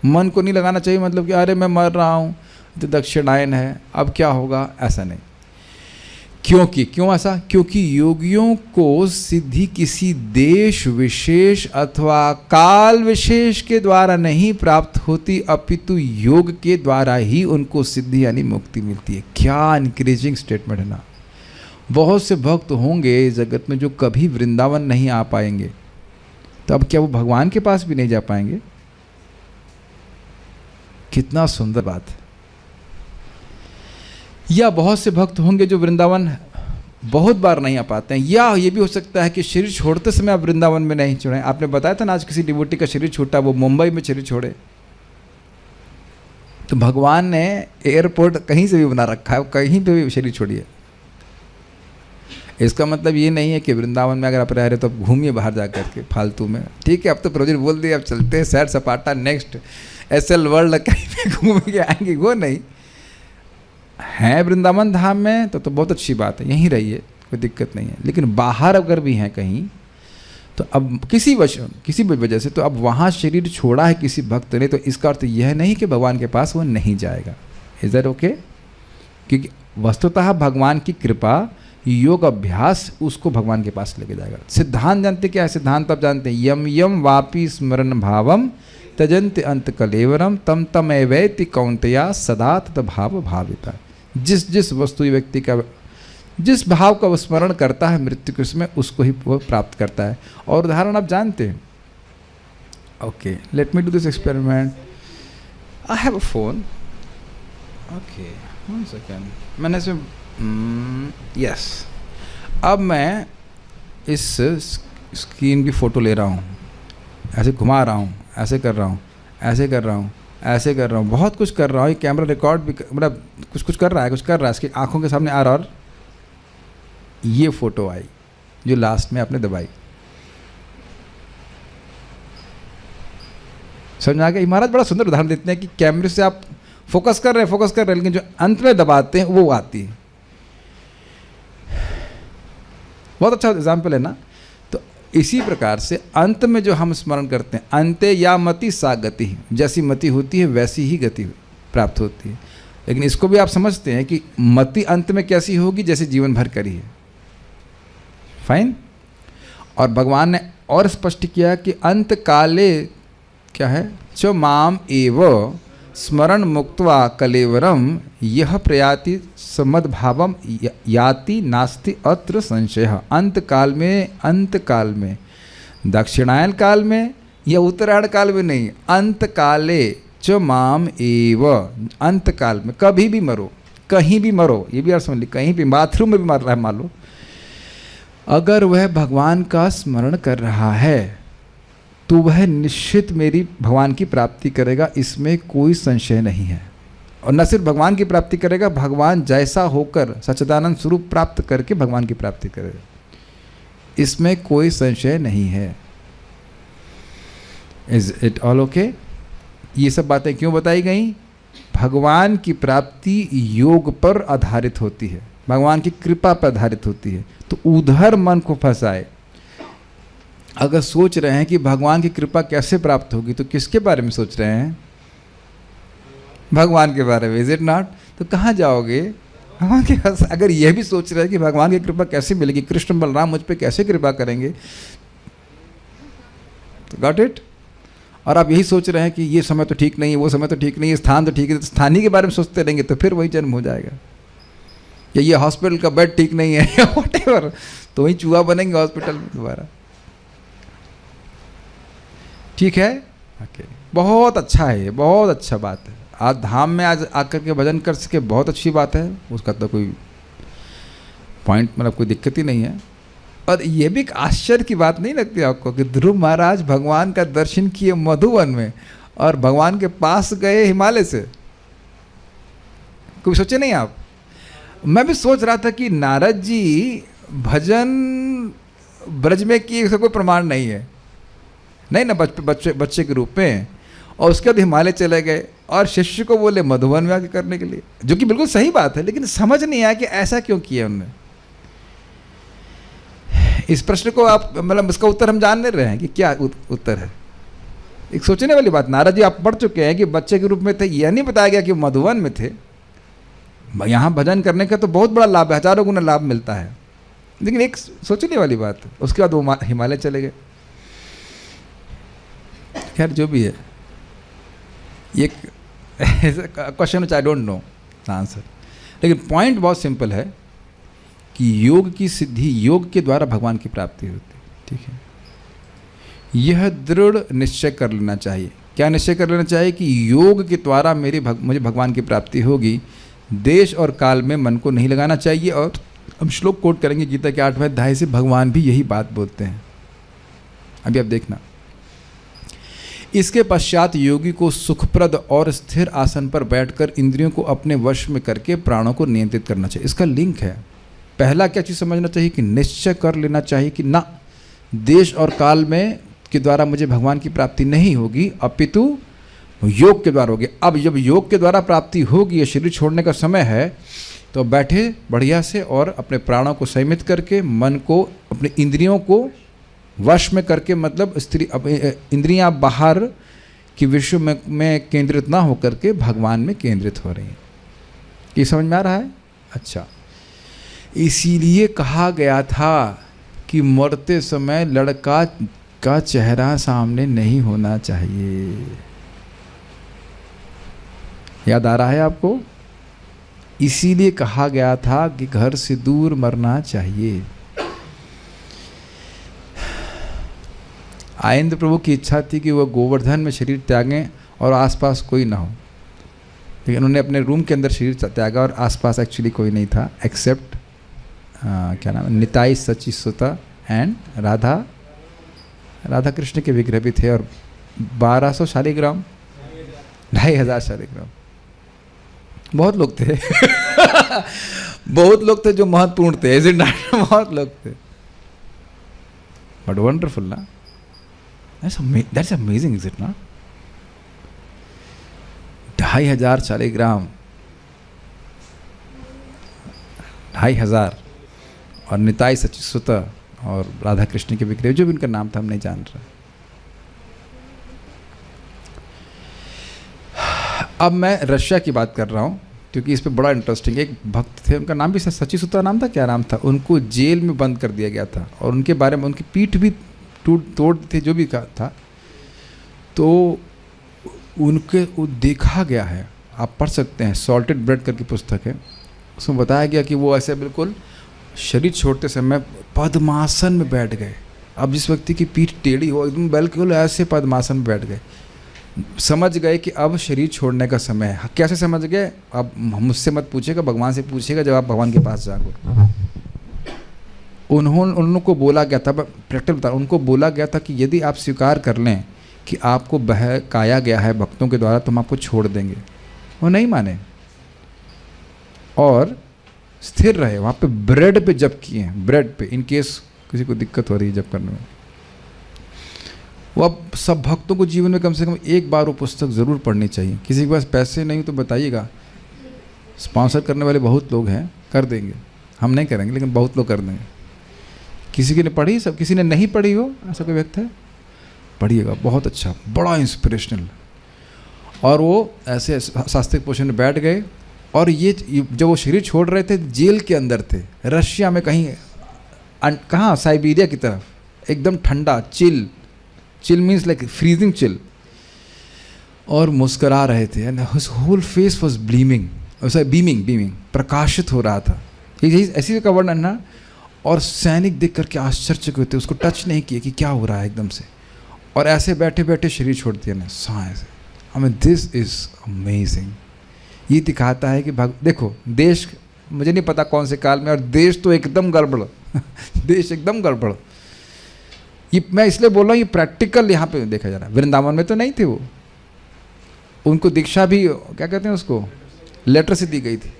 मन को नहीं लगाना चाहिए, मतलब कि अरे मैं मर रहा हूँ तो दक्षिणायन है अब क्या होगा, ऐसा नहीं। क्यों ऐसा? क्योंकि योगियों को सिद्धि किसी देश विशेष अथवा काल विशेष के द्वारा नहीं प्राप्त होती, अपितु योग के द्वारा ही उनको सिद्धि यानी मुक्ति मिलती है। क्या इनकरेजिंग स्टेटमेंट है ना। बहुत से भक्त होंगे जगत में जो कभी वृंदावन नहीं आ पाएंगे, तो अब क्या वो भगवान के पास भी नहीं जा पाएंगे? कितना सुंदर बात है। या बहुत से भक्त होंगे जो वृंदावन बहुत बार नहीं आ पाते हैं, या ये भी हो सकता है कि शरीर छोड़ते समय आप वृंदावन में नहीं छोड़े। आपने बताया था ना आज किसी डिवोटी का शरीर छूटा, वो मुंबई में शरीर छोड़े। तो भगवान ने एयरपोर्ट कहीं से भी बना रखा है, कहीं पे भी शरीर छोड़िए। इसका मतलब ये नहीं है कि वृंदावन में अगर आप रह रहे तो आप घूमिए बाहर जा करके फालतू में। ठीक है, अब तो प्रोजेक्ट बोल दिए, अब चलते हैं सैर सपाटा नेक्स्ट SL वर्ल्ड कहीं पे घूम के आएंगे, वो नहीं है। वृंदावन धाम में तो बहुत अच्छी बात है, यहीं रहिए, कोई दिक्कत नहीं है। लेकिन बाहर अगर भी हैं कहीं, तो अब किसी भी वजह से, तो अब वहाँ शरीर छोड़ा है किसी भक्त ने, तो इसका अर्थ यह नहीं कि भगवान के पास वो नहीं जाएगा। Is that okay? क्योंकि वस्तुतः भगवान की कृपा, योग अभ्यास उसको भगवान के पास लेके जाएगा। सिद्धांत जानते क्या है? सिद्धांत आप जानते हैं, यम यम वापी स्मरण भावम तजंत अंत कलेवरम तम तम एवैति कौंतया सदा तत भाव भाविता। जिस वस्तु व्यक्ति का जिस भाव का वो स्मरण करता है मृत्यु के समय, उसको ही वो प्राप्त करता है। और उदाहरण आप जानते हैं। Okay, let me do this experiment. I have a phone. Okay, 1 second. मैंने इसे यस, अब मैं इस स्क्रीन की फ़ोटो ले रहा हूँ, ऐसे घुमा रहा हूँ, ऐसे कर रहा हूँ, ऐसे कर रहा हूँ, ऐसे कर रहा हूँ, बहुत कुछ कर रहा हूँ। ये कैमरा रिकॉर्ड भी मतलब कुछ कर रहा है, इसकी आंखों के सामने आ रहा। और ये फ़ोटो आई जो लास्ट में आपने दबाई, समझ आ गया? महाराज बड़ा सुंदर उदाहरण देते हैं कि कैमरे से आप फोकस कर रहे हैं, लेकिन जो अंत में दबाते हैं वो आती है। बहुत अच्छा एग्जाम्पल है ना। तो इसी प्रकार से अंत में जो हम स्मरण करते हैं, अंते या मति सा गति, जैसी मति होती है वैसी ही गति प्राप्त होती है। लेकिन इसको भी आप समझते हैं कि मति अंत में कैसी होगी, जैसे जीवन भर करी है। फाइन। और भगवान ने और स्पष्ट किया कि अंत काले क्या है, च माम एव स्मरण मुक्त्वा कलेवरम यह प्रयाति समद्भावम याति नास्ति अत्र संशय। अंत काल में दक्षिणायन काल में या उत्तरायण काल में नहीं, अंत काले च माम एव, अंत काल में कभी भी मरो, कहीं भी मरो, ये भी अर्थ समझ ली, कहीं भी बाथरूम में भी मर रहा है मान लो, अगर वह भगवान का स्मरण कर रहा है तो वह निश्चित मेरी भगवान की प्राप्ति करेगा, इसमें कोई संशय नहीं है। और न सिर्फ भगवान की प्राप्ति करेगा, भगवान जैसा होकर सच्चिदानंद स्वरूप प्राप्त करके भगवान की प्राप्ति करेगा, इसमें कोई संशय नहीं है। Is it all okay? ये सब बातें क्यों बताई गई? भगवान की प्राप्ति योग पर आधारित होती है, भगवान की कृपा पर आधारित होती है। तो उधर मन को फंसाए, अगर सोच रहे हैं कि भगवान की कृपा कैसे प्राप्त होगी, तो किसके बारे में सोच रहे हैं? भगवान के बारे में, इज इट नॉट? तो कहाँ जाओगे? भगवान के पास। अगर यह भी सोच रहे हैं कि भगवान की कृपा कैसे मिलेगी, कृष्ण बलराम मुझ पे कैसे कृपा करेंगे, तो गॉट इट? और आप यही सोच रहे हैं कि ये समय तो ठीक नहीं है, वो समय तो ठीक नहीं है, स्थान तो ठीक है, तो स्थानीय के बारे में सोचते रहेंगे तो फिर वही जन्म हो जाएगा। या ये हॉस्पिटल का बेड ठीक नहीं है या व्हाटएवर, तो वही चूहा बनेंगे हॉस्पिटल में दोबारा। ठीक है? ओके, बहुत अच्छा है, ये बहुत अच्छा बात है। आज धाम में आज आकर के भजन कर सके, बहुत अच्छी बात है, उसका तो कोई पॉइंट मतलब कोई दिक्कत ही नहीं है। और ये भी एक आश्चर्य की बात नहीं लगती आपको कि ध्रुव महाराज भगवान का दर्शन किए मधुवन में और भगवान के पास गए हिमालय से? कभी सोचे नहीं आप? मैं भी सोच रहा था कि नारद जी भजन ब्रज में किए, इसका कोई प्रमाण नहीं है, नहीं ना, बच्चे के रूप में, और उसके बाद हिमालय चले गए और शिष्य को बोले मधुवन में आके करने के लिए, जो कि बिल्कुल सही बात है, लेकिन समझ नहीं आया कि ऐसा क्यों किया उन्होंने। इस प्रश्न को आप मतलब इसका उत्तर हम जान नहीं रहे हैं कि क्या उत्तर है। एक सोचने वाली बात, नारद जी आप पढ़ चुके हैं कि बच्चे के रूप में थे, यह नहीं बताया गया कि मधुवन में थे। यहाँ भजन करने का तो बहुत बड़ा लाभ है, हजारों गुना लाभ मिलता है, लेकिन एक सोचने वाली बात है। उसके बाद वो हिमालय चले गए। खैर जो भी है, ये question which I don't know answer, लेकिन पॉइंट बहुत सिंपल है कि योग की सिद्धि, योग के द्वारा भगवान की प्राप्ति होती है। ठीक है, यह दृढ़ निश्चय कर लेना चाहिए। क्या निश्चय कर लेना चाहिए? कि योग के द्वारा मुझे भगवान की प्राप्ति होगी। देश और काल में मन को नहीं लगाना चाहिए। और हम श्लोक कोट करेंगे गीता के 8वें अध्याय से, भगवान भी यही बात बोलते हैं। अभी आप देखना, इसके पश्चात योगी को सुखप्रद और स्थिर आसन पर बैठकर इंद्रियों को अपने वश में करके प्राणों को नियंत्रित करना चाहिए। इसका लिंक है। पहला क्या चीज़ समझना चाहिए कि निश्चय कर लेना चाहिए कि ना, देश और काल में के द्वारा मुझे भगवान की प्राप्ति नहीं होगी, अपितु योग के द्वारा होगी। अब जब योग के द्वारा प्राप्ति होगी, ये शरीर छोड़ने का समय है, तो बैठे बढ़िया से और अपने प्राणों को संयमित करके, मन को, अपने इंद्रियों को वश में करके, मतलब इंद्रियां बाहर कि विश्व में केंद्रित ना होकर के भगवान में केंद्रित हो रही हैं। ये समझ में आ रहा है? अच्छा, इसीलिए कहा गया था कि मरते समय लड़का का चेहरा सामने नहीं होना चाहिए। याद आ रहा है आपको? इसीलिए कहा गया था कि घर से दूर मरना चाहिए। आयेंद्र प्रभु की इच्छा थी कि वह गोवर्धन में शरीर त्यागें और आसपास कोई ना हो, लेकिन उन्होंने अपने रूम के अंदर शरीर त्यागा और आसपास एक्चुअली कोई नहीं था एक्सेप्ट क्या नाम है, निताई सचिसुता एंड राधा कृष्ण के विग्रह भी थे, और 1200 शालिग्राम, 2500 शालिग्राम, बहुत लोग थे बहुत लोग थे जो महत्वपूर्ण थे, इज इट नॉट? बहुत लोग थे, बट वंडरफुल ना। That's amazing, is it not? 2500 Shaligram, 2500, और निताई सचिसुता और राधा कृष्ण के विग्रह, जो भी उनका नाम था हम नहीं जान रहे। अब मैं रशिया की बात कर रहा हूँ, क्योंकि इस पे बड़ा इंटरेस्टिंग, एक भक्त थे, उनका नाम भी सची सूत्रा नाम था, क्या नाम था, उनको जेल में बंद कर दिया गया था और उनके बारे में उनकी पीठ भी तोड़ थे, जो भी था। तो उनके वो देखा गया है, आप पढ़ सकते हैं, सॉल्टेड ब्रेड करके पुस्तक है, उसमें बताया गया कि वो ऐसे बिल्कुल शरीर छोड़ते समय पद्मासन में बैठ गए। अब जिस व्यक्ति की पीठ टेढ़ी हो एकदम बिल्कुल ऐसे पद्मासन में बैठ गए, समझ गए कि अब शरीर छोड़ने का समय है। कैसे समझ गए? अब मुझसे मत पूछेगा, भगवान से पूछेगा जब आप भगवान के पास जाओगे। उनको बोला गया था, प्रैक्टिकल बता, उनको बोला गया था कि यदि आप स्वीकार कर लें कि आपको बहकाया गया है भक्तों के द्वारा तो हम आपको छोड़ देंगे। वो नहीं माने और स्थिर रहे वहाँ पे, ब्रेड पे जप किए हैं, ब्रेड पे, इन केस किसी को दिक्कत हो रही है जप करने में। वो अब सब भक्तों को जीवन में कम से कम एक बार वो पुस्तक ज़रूर पढ़नी चाहिए। किसी के पास पैसे नहीं तो बताइएगा, स्पॉन्सर करने वाले बहुत लोग हैं, कर देंगे, हम नहीं करेंगे लेकिन बहुत लोग कर देंगे। किसी की ने पढ़ी, सब किसी ने नहीं पढ़ी हो ऐसा कोई व्यक्ति है, पढ़िएगा, बहुत अच्छा, बड़ा इंस्पिरेशनल। और वो ऐसे शास्त्रिक पोषण में बैठ गए और ये जब वो शरीर छोड़ रहे थे जेल के अंदर थे, रशिया में कहीं, कहाँ, साइबेरिया की तरफ, एकदम ठंडा, chill means like freezing chill, और मुस्करा रहे थे and his whole face was beaming, प्रकाशित हो रहा था। यही ऐसी का वर्णन ना। और सैनिक देख करके आश्चर्य हुए थे, उसको टच नहीं किए कि क्या हो रहा है एकदम से, और ऐसे बैठे बैठे शरीर छोड़ दिया ना सांस। I mean this is amazing. ये दिखाता है कि देखो देश, मुझे नहीं पता कौन से काल में, और देश तो एकदम गड़बड़ देश एकदम गड़बड़। ये मैं इसलिए बोल रहा हूँ, ये प्रैक्टिकल यहाँ पे देखा जा रहा है। वृंदावन में तो नहीं थे वो, उनको दीक्षा भी क्या कहते हैं उसको, लेटर से दी गई थी,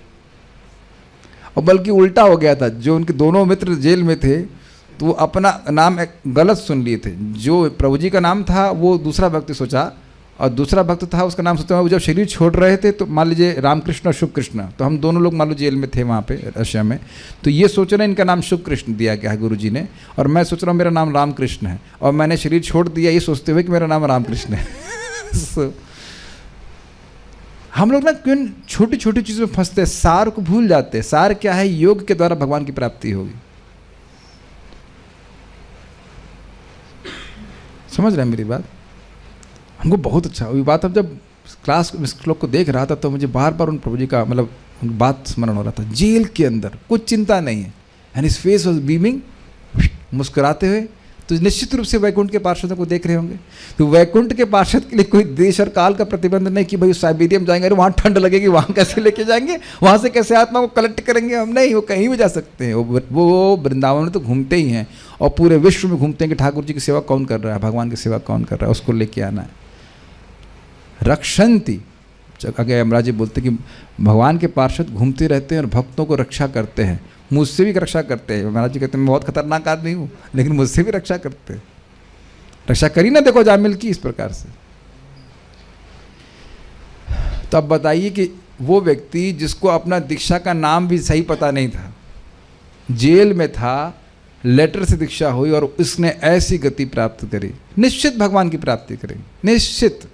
और बल्कि उल्टा हो गया था। जो उनके दोनों मित्र जेल में थे तो वो अपना नाम गलत सुन लिए थे। जो प्रभु जी का नाम था वो दूसरा व्यक्ति सोचा, और दूसरा भक्त था उसका नाम सोचा। वो जब शरीर छोड़ रहे थे तो मान लीजिए रामकृष्ण और शुभ कृष्ण, तो हम दोनों लोग मान लो जेल में थे वहाँ पे रशिया में, तो ये सोच रहे हैं इनका नाम शुभ कृष्ण दिया गया है गुरु जी ने, और मैं सोच रहा हूँ मेरा नाम रामकृष्ण है, और मैंने शरीर छोड़ दिया ये सोचते हुए कि मेरा नाम रामकृष्ण है। so, हम लोग ना क्यों छोटी छोटी चीज़ों में फंसते हैं, सार को भूल जाते हैं। सार क्या है? योग के द्वारा भगवान की प्राप्ति होगी। समझ रहे हैं मेरी बात? हमको बहुत अच्छा हुई बात। अब जब क्लास में श्लोक को देख रहा था तो मुझे बार बार उन प्रभु जी का मतलब बात स्मरण हो रहा था। जेल के अंदर कुछ चिंता नहीं है, and his face was beaming, मुस्कुराते हुए। तो निश्चित रूप से वैकुंठ के पार्षदों को देख रहे होंगे। तो वैकुंठ के पार्षद के लिए कोई देश और काल का प्रतिबंध नहीं कि भाई साइबेरिया में जाएंगे, अरे वहाँ ठंड लगेगी, वहाँ कैसे लेके जाएंगे, वहाँ से कैसे आत्मा को कलेक्ट करेंगे हम, नहीं, वो कहीं भी जा सकते हैं। वो वृंदावन में तो घूमते ही हैं, और पूरे विश्व में घूमते हैं कि ठाकुर जी की सेवा कौन कर रहा है, भगवान की सेवा कौन कर रहा है, उसको लेके आना है। रक्षन्ति, अगर यमराज जी बोलते कि भगवान के पार्षद घूमते रहते हैं और भक्तों को रक्षा करते हैं, मुझसे भी रक्षा करते हैं। महाराज जी कहते हैं मैं बहुत खतरनाक आदमी हूँ, लेकिन मुझसे भी रक्षा करते हैं। रक्षा करी ना, देखो जामिल की इस प्रकार से। तो अब बताइए कि वो व्यक्ति जिसको अपना दीक्षा का नाम भी सही पता नहीं था, जेल में था, लेटर से दीक्षा हुई और उसने ऐसी गति प्राप्त करी, निश्चित भगवान की प्राप्ति करेगी, निश्चित।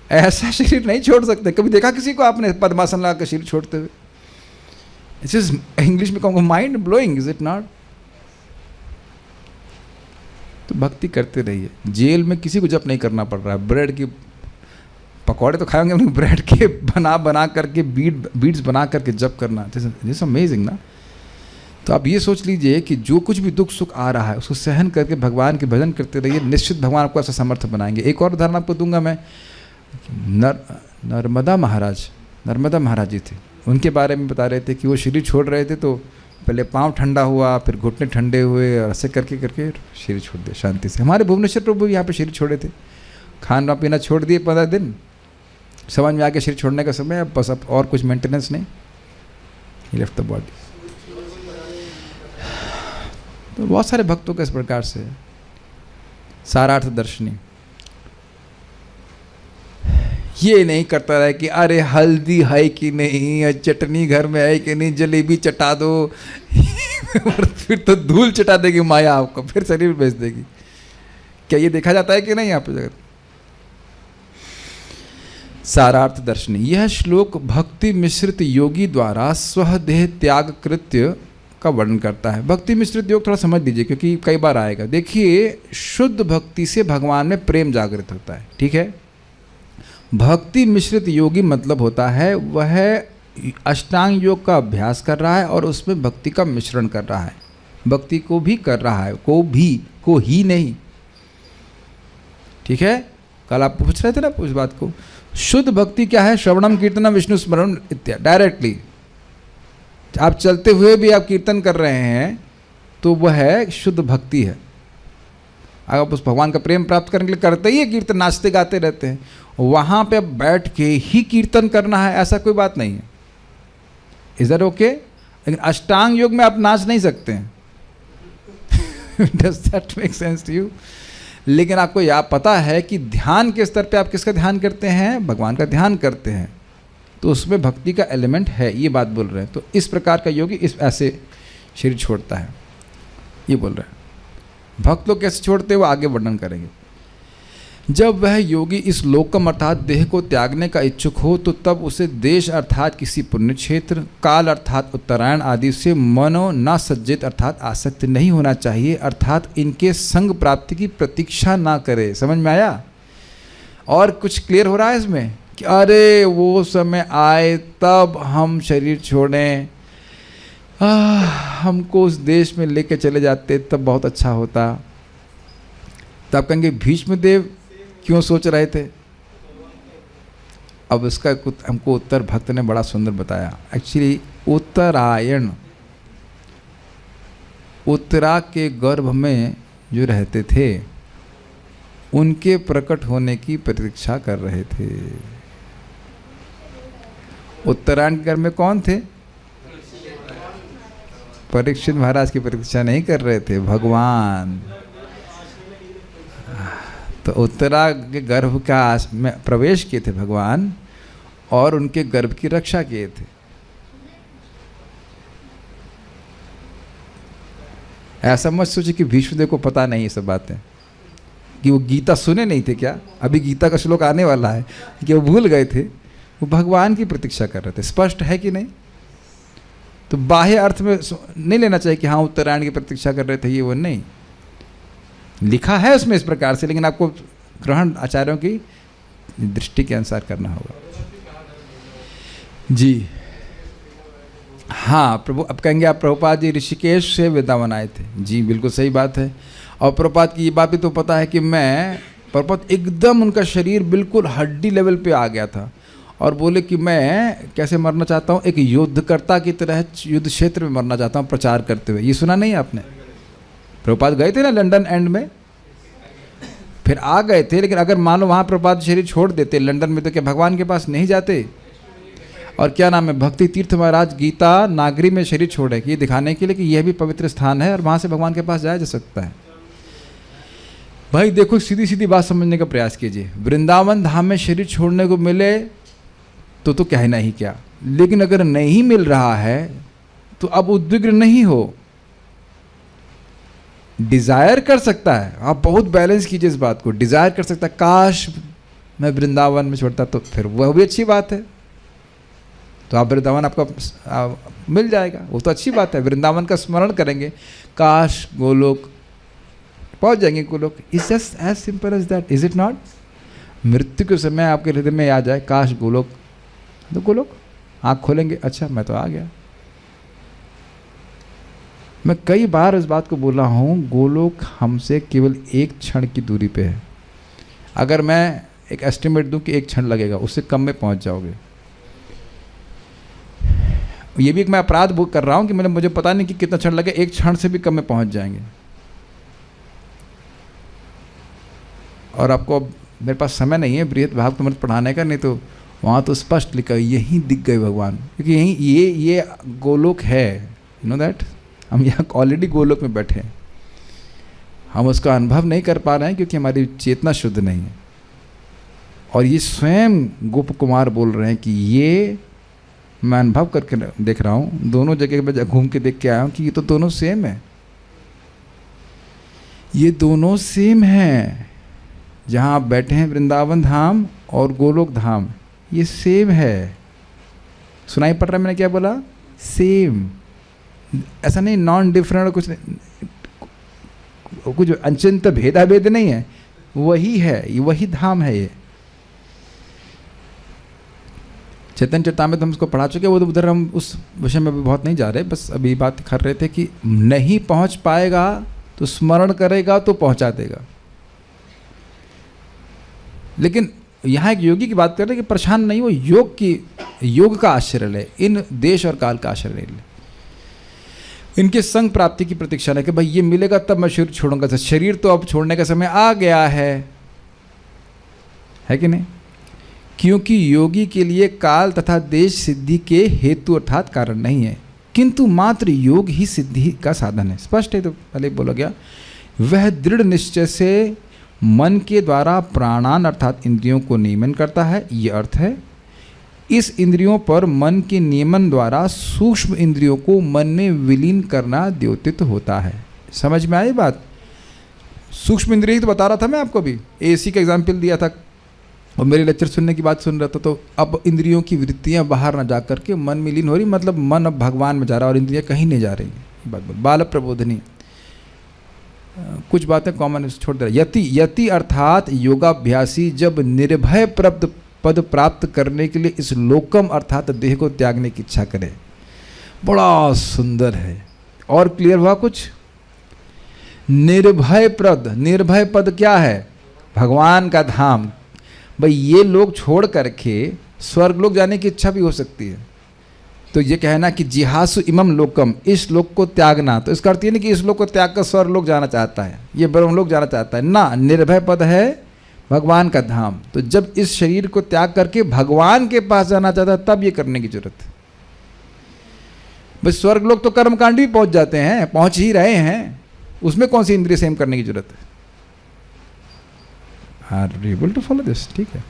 ऐसा शरीर नहीं छोड़ सकते। कभी देखा किसी को आपने पद्मासन लगा कर शरीर छोड़ते हुए? इट्स इज इंग्लिश में कहूँगा mind blowing, is it not? तो भक्ति करते रहिए। जेल में किसी को जप नहीं करना पड़ रहा है। ब्रेड की पकौड़े तो खाएंगे, ब्रेड के बना करके बीड्स बना करके जप करना, दिस अमेजिंग ना। तो आप ये सोच लीजिए कि जो कुछ भी दुख सुख आ रहा है उसको सहन करके भगवान के भजन करते रहिए, निश्चित भगवान आपको ऐसा समर्थ बनाएंगे। एक और उदाहरण आपको दूंगा मैं। नर्मदा महाराज जी थे, उनके बारे में बता रहे थे कि वो शरीर छोड़ रहे थे तो पहले पाँव ठंडा हुआ, फिर घुटने ठंडे हुए, और ऐसे करके करके शरीर छोड़ दिया शांति से। हमारे भुवनेश्वर प्रभु यहाँ पे शरीर छोड़े थे, खाना पीना छोड़ दिए 15 दिन, समझ में आके शरीर छोड़ने का समय, अब बस अब और कुछ मेंटेनेंस नहीं, ही लेफ्ट द बॉडी। तो बहुत सारे भक्तों का इस प्रकार से सारार्थ दर्शनी ये नहीं करता रहे कि अरे हल्दी है कि नहीं, चटनी घर में है कि नहीं, जलेबी चटा दो फिर तो धूल चटा देगी माया आपको, फिर शरीर बेच देगी। क्या ये देखा जाता है कि नहीं यहाँ पे जगत? सारार्थ दर्शनी। यह श्लोक भक्ति मिश्रित योगी द्वारा स्वदेह त्याग कृत्य का वर्णन करता है। भक्ति मिश्रित योग थोड़ा समझ लीजिए क्योंकि कई बार आएगा। देखिए, शुद्ध भक्ति से भगवान में प्रेम जागृत होता है, ठीक है। भक्ति मिश्रित योगी मतलब होता है वह अष्टांग योग का अभ्यास कर रहा है और उसमें भक्ति का मिश्रण कर रहा है। भक्ति को भी कर रहा है, को ही नहीं, ठीक है। कल आप पूछ रहे थे ना उस बात को। शुद्ध भक्ति क्या है? श्रवणम कीर्तनम विष्णु स्मरण इत्यादि। डायरेक्टली आप चलते हुए भी आप कीर्तन कर रहे हैं तो वह है शुद्ध भक्ति है। अगर आप उस भगवान का प्रेम प्राप्त करने के लिए करते ही है कीर्तन, नाचते गाते रहते हैं, वहाँ पे अब बैठ के ही कीर्तन करना है ऐसा कोई बात नहीं है। Is that okay? लेकिन अष्टांग योग में आप नाच नहीं सकते हैं। Does that make sense to you? लेकिन आपको यह पता है कि ध्यान के स्तर पे आप किसका ध्यान करते हैं? भगवान का ध्यान करते हैं, तो उसमें भक्ति का एलिमेंट है, ये बात बोल रहे हैं। तो इस प्रकार का योगी इस ऐसे शरीर छोड़ता है, ये बोल रहे हैं। भक्त लोग कैसे छोड़ते हैं वो आगे वर्णन करेंगे। जब वह योगी इस लोकम अर्थात देह को त्यागने का इच्छुक हो तो तब उसे देश अर्थात किसी पुण्य क्षेत्र, काल अर्थात उत्तरायण आदि से मनो न सज्जित अर्थात आसक्त नहीं होना चाहिए, अर्थात इनके संग प्राप्ति की प्रतीक्षा ना करे। समझ में आया? और कुछ क्लियर हो रहा है इसमें कि अरे वो समय आए तब हम शरीर छोड़ें, हमको उस देश में लेके चले जाते तब बहुत अच्छा होता। तब कहेंगे भीष्मदेव क्यों सोच रहे थे? अब इसका हमको उत्तर भक्त ने बड़ा सुंदर बताया। एक्चुअली उत्तरायण, उत्तरा के गर्भ में जो रहते थे उनके प्रकट होने की प्रतीक्षा कर रहे थे। उत्तरायण के गर्भ में कौन थे? परीक्षित महाराज की प्रतीक्षा नहीं कर रहे थे, भगवान। तो उत्तरा के गर्भ का में प्रवेश किए थे भगवान और उनके गर्भ की रक्षा किए थे। ऐसा मत सोचिए कि भीष्मदेव को पता नहीं ये सब बातें, कि वो गीता सुने नहीं थे क्या? अभी गीता का श्लोक आने वाला है कि वो भूल गए थे। वो भगवान की प्रतीक्षा कर रहे थे। स्पष्ट है कि नहीं? तो बाह्य अर्थ में नहीं लेना चाहिए कि हाँ उत्तरायण की प्रतीक्षा कर रहे थे, ये वो नहीं लिखा है उसमें इस प्रकार से, लेकिन आपको ग्रहण आचार्यों की दृष्टि के अनुसार करना होगा। जी हाँ, प्रभु अब कहेंगे आप प्रभुपाद जी ऋषिकेश से वृंदावन आए थे। जी बिल्कुल सही बात है। और प्रभुपाद की ये बात भी तो पता है कि मैं प्रभुपाद एकदम उनका शरीर बिल्कुल हड्डी लेवल पे आ गया था और बोले कि मैं कैसे मरना चाहता हूँ, एक युद्धकर्ता की तरह युद्ध क्षेत्र में मरना चाहता हूँ प्रचार करते हुए। ये सुना नहीं आपने? प्रभुपाद गए थे ना लंदन एंड में, फिर आ गए थे, लेकिन अगर मान लो वहाँ प्रभुपाद शरीर छोड़ देते लंदन में तो क्या भगवान के पास नहीं जाते? और क्या नाम है, भक्ति तीर्थ महाराज गीता नागरी में शरीर छोड़े, ये दिखाने के लिए कि यह भी पवित्र स्थान है और वहाँ से भगवान के पास जाया जा सकता है। भाई देखो, सीधी सीधी बात समझने का प्रयास कीजिए। वृंदावन धाम में शरीर छोड़ने को मिले तो कहना ही क्या, लेकिन अगर नहीं मिल रहा है तो अब उद्विग्न नहीं हो, डिज़ायर कर सकता है। आप बहुत बैलेंस कीजिए इस बात को। डिज़ायर कर सकता है काश मैं वृंदावन में छोड़ता, तो फिर वह भी अच्छी बात है। तो आप वृंदावन आपका मिल जाएगा, वो तो अच्छी बात है। वृंदावन का स्मरण करेंगे, काश गोलोक पहुंच जाएंगे। Golok is just as simple as that, is it not? मृत्यु के समय आपके हृदय में आ जाए काश गोलोक, तो गोलोक आँख खोलेंगे, अच्छा मैं तो आ गया। मैं कई बार इस बात को बोला हूँ, गोलोक हमसे केवल एक क्षण की दूरी पे है। अगर मैं एक एस्टिमेट दूं कि एक क्षण लगेगा, उससे कम में पहुँच जाओगे। ये भी एक मैं अपराध कर रहा हूँ कि मुझे पता नहीं कि कितना क्षण लगे, एक क्षण से भी कम में पहुँच जाएंगे। और आपको मेरे पास समय नहीं है बृहत भागवत मत पढ़ाने का, नहीं तो वहाँ तो स्पष्ट लिखा है, यहीं दिख गए भगवान, क्योंकि यहीं ये गोलोक है। यू नो दैट, हम यहाँ ऑलरेडी गोलोक में बैठे हैं, हम उसका अनुभव नहीं कर पा रहे हैं क्योंकि हमारी चेतना शुद्ध नहीं है। और ये स्वयं गोप कुमार बोल रहे हैं कि ये मैं अनुभव करके देख रहा हूँ, दोनों जगह पे घूम के देख के आया हूँ कि ये तो दोनों सेम है। ये दोनों सेम हैं। जहाँ आप बैठे हैं वृंदावन धाम और गोलोक धाम, ये सेम है। सुनाई पड़ रहा है मैंने क्या बोला? सेम। ऐसा नहीं नॉन डिफरेंट, कुछ नहीं, कुछ अचिंत भेदा भेद नहीं है, वही है, वही धाम है ये। चैतन्य चरितामृत तो हम उसको पढ़ा चुके, वो तो उधर हम उस विषय में अभी बहुत नहीं जा रहे, बस अभी बात कर रहे थे कि नहीं पहुंच पाएगा तो स्मरण करेगा तो पहुंचा देगा। लेकिन यहाँ एक योगी की बात कर रहे हैं कि परेशान नहीं हो, योग का आश्रय ले, इन देश और काल का आश्रय ले, इनके संग प्राप्ति की प्रतीक्षा है कि भाई ये मिलेगा तब मैं शरीर छोड़ूंगा। तो शरीर तो अब छोड़ने का समय आ गया है कि नहीं? क्योंकि योगी के लिए काल तथा देश सिद्धि के हेतु अर्थात कारण नहीं है, किंतु मात्र योग ही सिद्धि का साधन है। स्पष्ट है, तो पहले बोला गया। वह दृढ़ निश्चय से मन के द्वारा प्राणान अर्थात इंद्रियों को नियमन करता है, ये अर्थ है। इस इंद्रियों पर मन के नियमन द्वारा सूक्ष्म इंद्रियों को मन में विलीन करना द्योतित होता है। समझ में आई बात? सूक्ष्म इंद्रिय तो बता रहा था मैं आपको भी, एसी का एग्जाम्पल दिया था और मेरे लेक्चर सुनने की बात सुन रहा था। तो अब इंद्रियों की वृत्तियां बाहर ना जा करके मन में लीन हो रही, मतलब मन अब भगवान में जा रहा है और इंद्रियां कहीं नहीं जा रही। बात बाल प्रबोधनी, कुछ बातें कॉमन छोड़ दे रहा। यति अर्थात योगाभ्यासी जब निर्भय पद प्राप्त करने के लिए इस लोकम अर्थात देह को त्यागने की इच्छा करे। बड़ा सुंदर है। और क्लियर हुआ कुछ? निर्भय पद क्या है? भगवान का धाम। भाई ये लोग छोड़ करके स्वर्ग लोक जाने की इच्छा भी हो सकती है, तो ये कहना कि जिहासु इमम लोकम, इस लोक को त्यागना, तो इसका अर्थ ये नहीं कि इस लोक को त्याग कर स्वर्ग लोक जाना चाहता है, ये ब्रह्म लोक जाना चाहता है ना। निर्भय पद है भगवान का धाम। तो जब इस शरीर को त्याग करके भगवान के पास जाना चाहता है तब ये करने की जरूरत है। बस स्वर्ग लोग तो कर्मकांड भी पहुंच जाते हैं, पहुंच ही रहे हैं, उसमें कौन सी इंद्रिय संयम करने की जरूरत है? Are you able to follow this? ठीक है।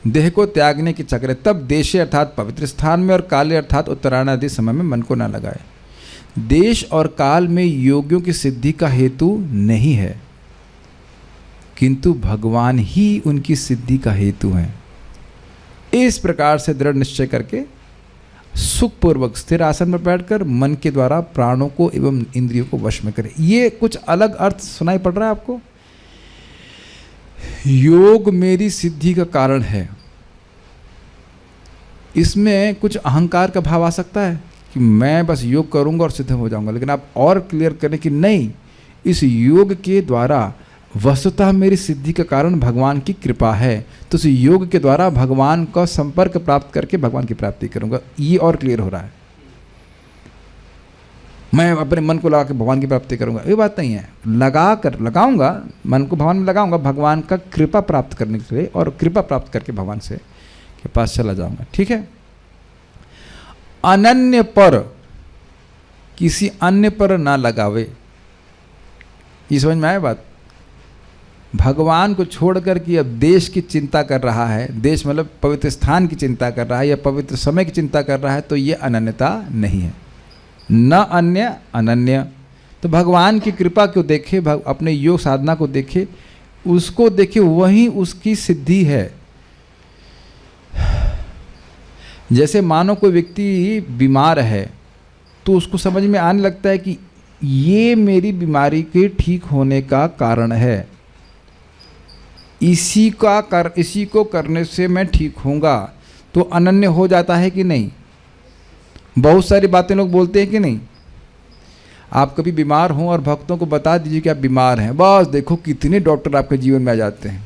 देह को त्यागने की चक्र, तब देशे अर्थात पवित्र स्थान में और काले अर्थात उत्तरायण आदि समय में मन को न लगाए। देश और काल में योगियों की सिद्धि का हेतु नहीं है, किंतु भगवान ही उनकी सिद्धि का हेतु हैं। इस प्रकार से दृढ़ निश्चय करके सुखपूर्वक स्थिर आसन में बैठकर मन के द्वारा प्राणों को एवं इंद्रियों को वश में करें। ये कुछ अलग अर्थ सुनाई पड़ रहा है आपको? योग मेरी सिद्धि का कारण है, इसमें कुछ अहंकार का भाव आ सकता है कि मैं बस योग करूंगा और सिद्ध हो जाऊंगा। लेकिन आप और क्लियर करें कि नहीं, इस योग के द्वारा वस्तुतः मेरी सिद्धि का कारण भगवान की कृपा है, तो इस योग के द्वारा भगवान का संपर्क प्राप्त करके भगवान की प्राप्ति करूंगा। ये और क्लियर हो रहा है। मैं अपने मन को लगा के भगवान की प्राप्ति करूंगा, ये बात नहीं है। लगाऊंगा मन को भगवान में, लगाऊंगा भगवान का कृपा प्राप्त करने के लिए, और कृपा प्राप्त करके भगवान से के पास चला जाऊंगा। ठीक है। अनन्य पर, किसी अन्य पर ना लगावे, ये समझ में आया बात? भगवान को छोड़कर कि अब देश की चिंता कर रहा है, देश मतलब पवित्र स्थान की चिंता कर रहा है या पवित्र समय की चिंता कर रहा है, तो ये अनन्यता नहीं है। न अन्य अनन्य, तो भगवान की कृपा को देखे, अपने योग साधना को देखे, उसको देखे, वही उसकी सिद्धि है। जैसे मानो कोई व्यक्ति बीमार है तो उसको समझ में आने लगता है कि ये मेरी बीमारी के ठीक होने का कारण है, इसी को करने से मैं ठीक होऊंगा, तो अनन्य हो जाता है कि नहीं? बहुत सारी बातें लोग बोलते हैं कि नहीं? आप कभी बीमार हों और भक्तों को बता दीजिए कि आप बीमार हैं, बस देखो कितने डॉक्टर आपके जीवन में आ जाते हैं।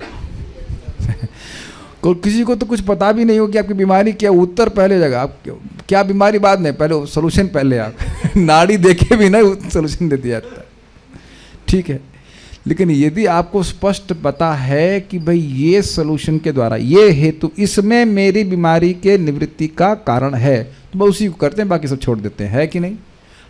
किसी को तो कुछ पता भी नहीं हो कि आपकी बीमारी क्या, उत्तर पहले जगह, आप क्या बीमारी बाद में, पहले सोल्यूशन पहले आप नाड़ी देखे भी ना सोल्यूशन दे दिया जाता है। ठीक है। लेकिन यदि आपको स्पष्ट पता है कि भाई ये सोल्यूशन के द्वारा, ये हेतु, इसमें मेरी बीमारी के निवृत्ति का कारण है, तो बस उसी को करते हैं, बाकी सब छोड़ देते हैं, है कि नहीं?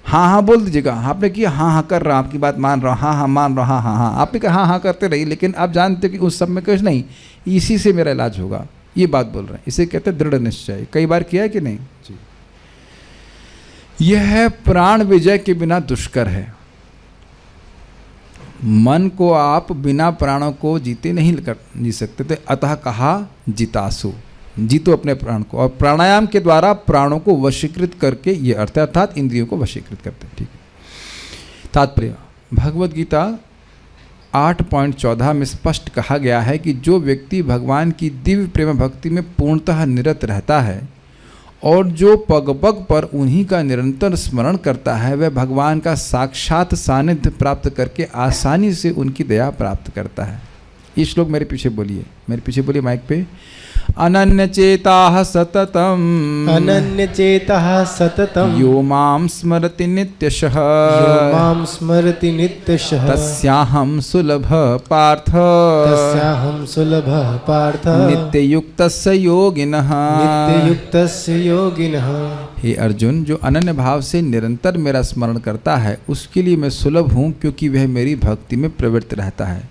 हाँ हाँ बोल दीजिएगा। आपने किया हाँ हाँ कर रहा हूँ, आपकी बात मान रहा हूँ, हाँ हाँ मान रहा हूँ, हाँ हाँ, आपने कहा हाँ हाँ करते रहिए, लेकिन आप जानते हो कि उस सब में कुछ नहीं, इसी से मेरा इलाज होगा, ये बात बोल रहे हैं। इसे कहते हैं दृढ़ निश्चय। कई बार किया है कि नहीं जी? यह प्राण विजय के बिना दुष्कर है। मन को आप बिना प्राणों को जीते नहीं जी सकते थे, अतः कहा जितासु, जीतो अपने प्राण को। और प्राणायाम के द्वारा प्राणों को वशीकृत करके, ये अर्थ है, अर्थात इंद्रियों को वशीकृत करते हैं। ठीक है। तात्पर्य, भगवद गीता 8.14 में स्पष्ट कहा गया है कि जो व्यक्ति भगवान की दिव्य प्रेम भक्ति में पूर्णतः निरत रहता है और जो पग पग पर उन्हीं का निरंतर स्मरण करता है, वह भगवान का साक्षात सानिध्य प्राप्त करके आसानी से उनकी दया प्राप्त करता है। ये श्लोक मेरे पीछे बोलिए माइक पे। अनन्य चेताः सततम्, अनन्य चेतः सततम्, यो मां स्मरति नित्यशः, यो मां स्मरति नित्यशः, तस्याहं सुलभ पार्थ, तस्याहं सुलभ पार्थ, नित्ययुक्तस्य योगिनः, नित्ययुक्तस्य योगिनः। हे अर्जुन, जो अनन्य भाव से निरंतर मेरा स्मरण करता है उसके लिए मैं सुलभ हूँ, क्योंकि वह मेरी भक्ति में प्रवृत्त रहता है।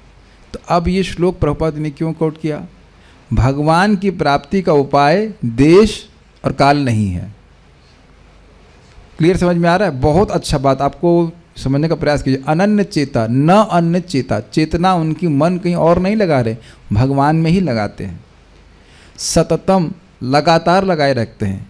तो अब ये श्लोक प्रभुपाद ने क्यों कोट किया? भगवान की प्राप्ति का उपाय देश और काल नहीं है। क्लियर समझ में आ रहा है? बहुत अच्छा बात आपको समझने का प्रयास कीजिए। अनन्य चेता, न अन्य चेता, चेतना उनकी मन कहीं और नहीं लगा रहे, भगवान में ही लगाते हैं। सततम, लगातार लगाए रखते हैं।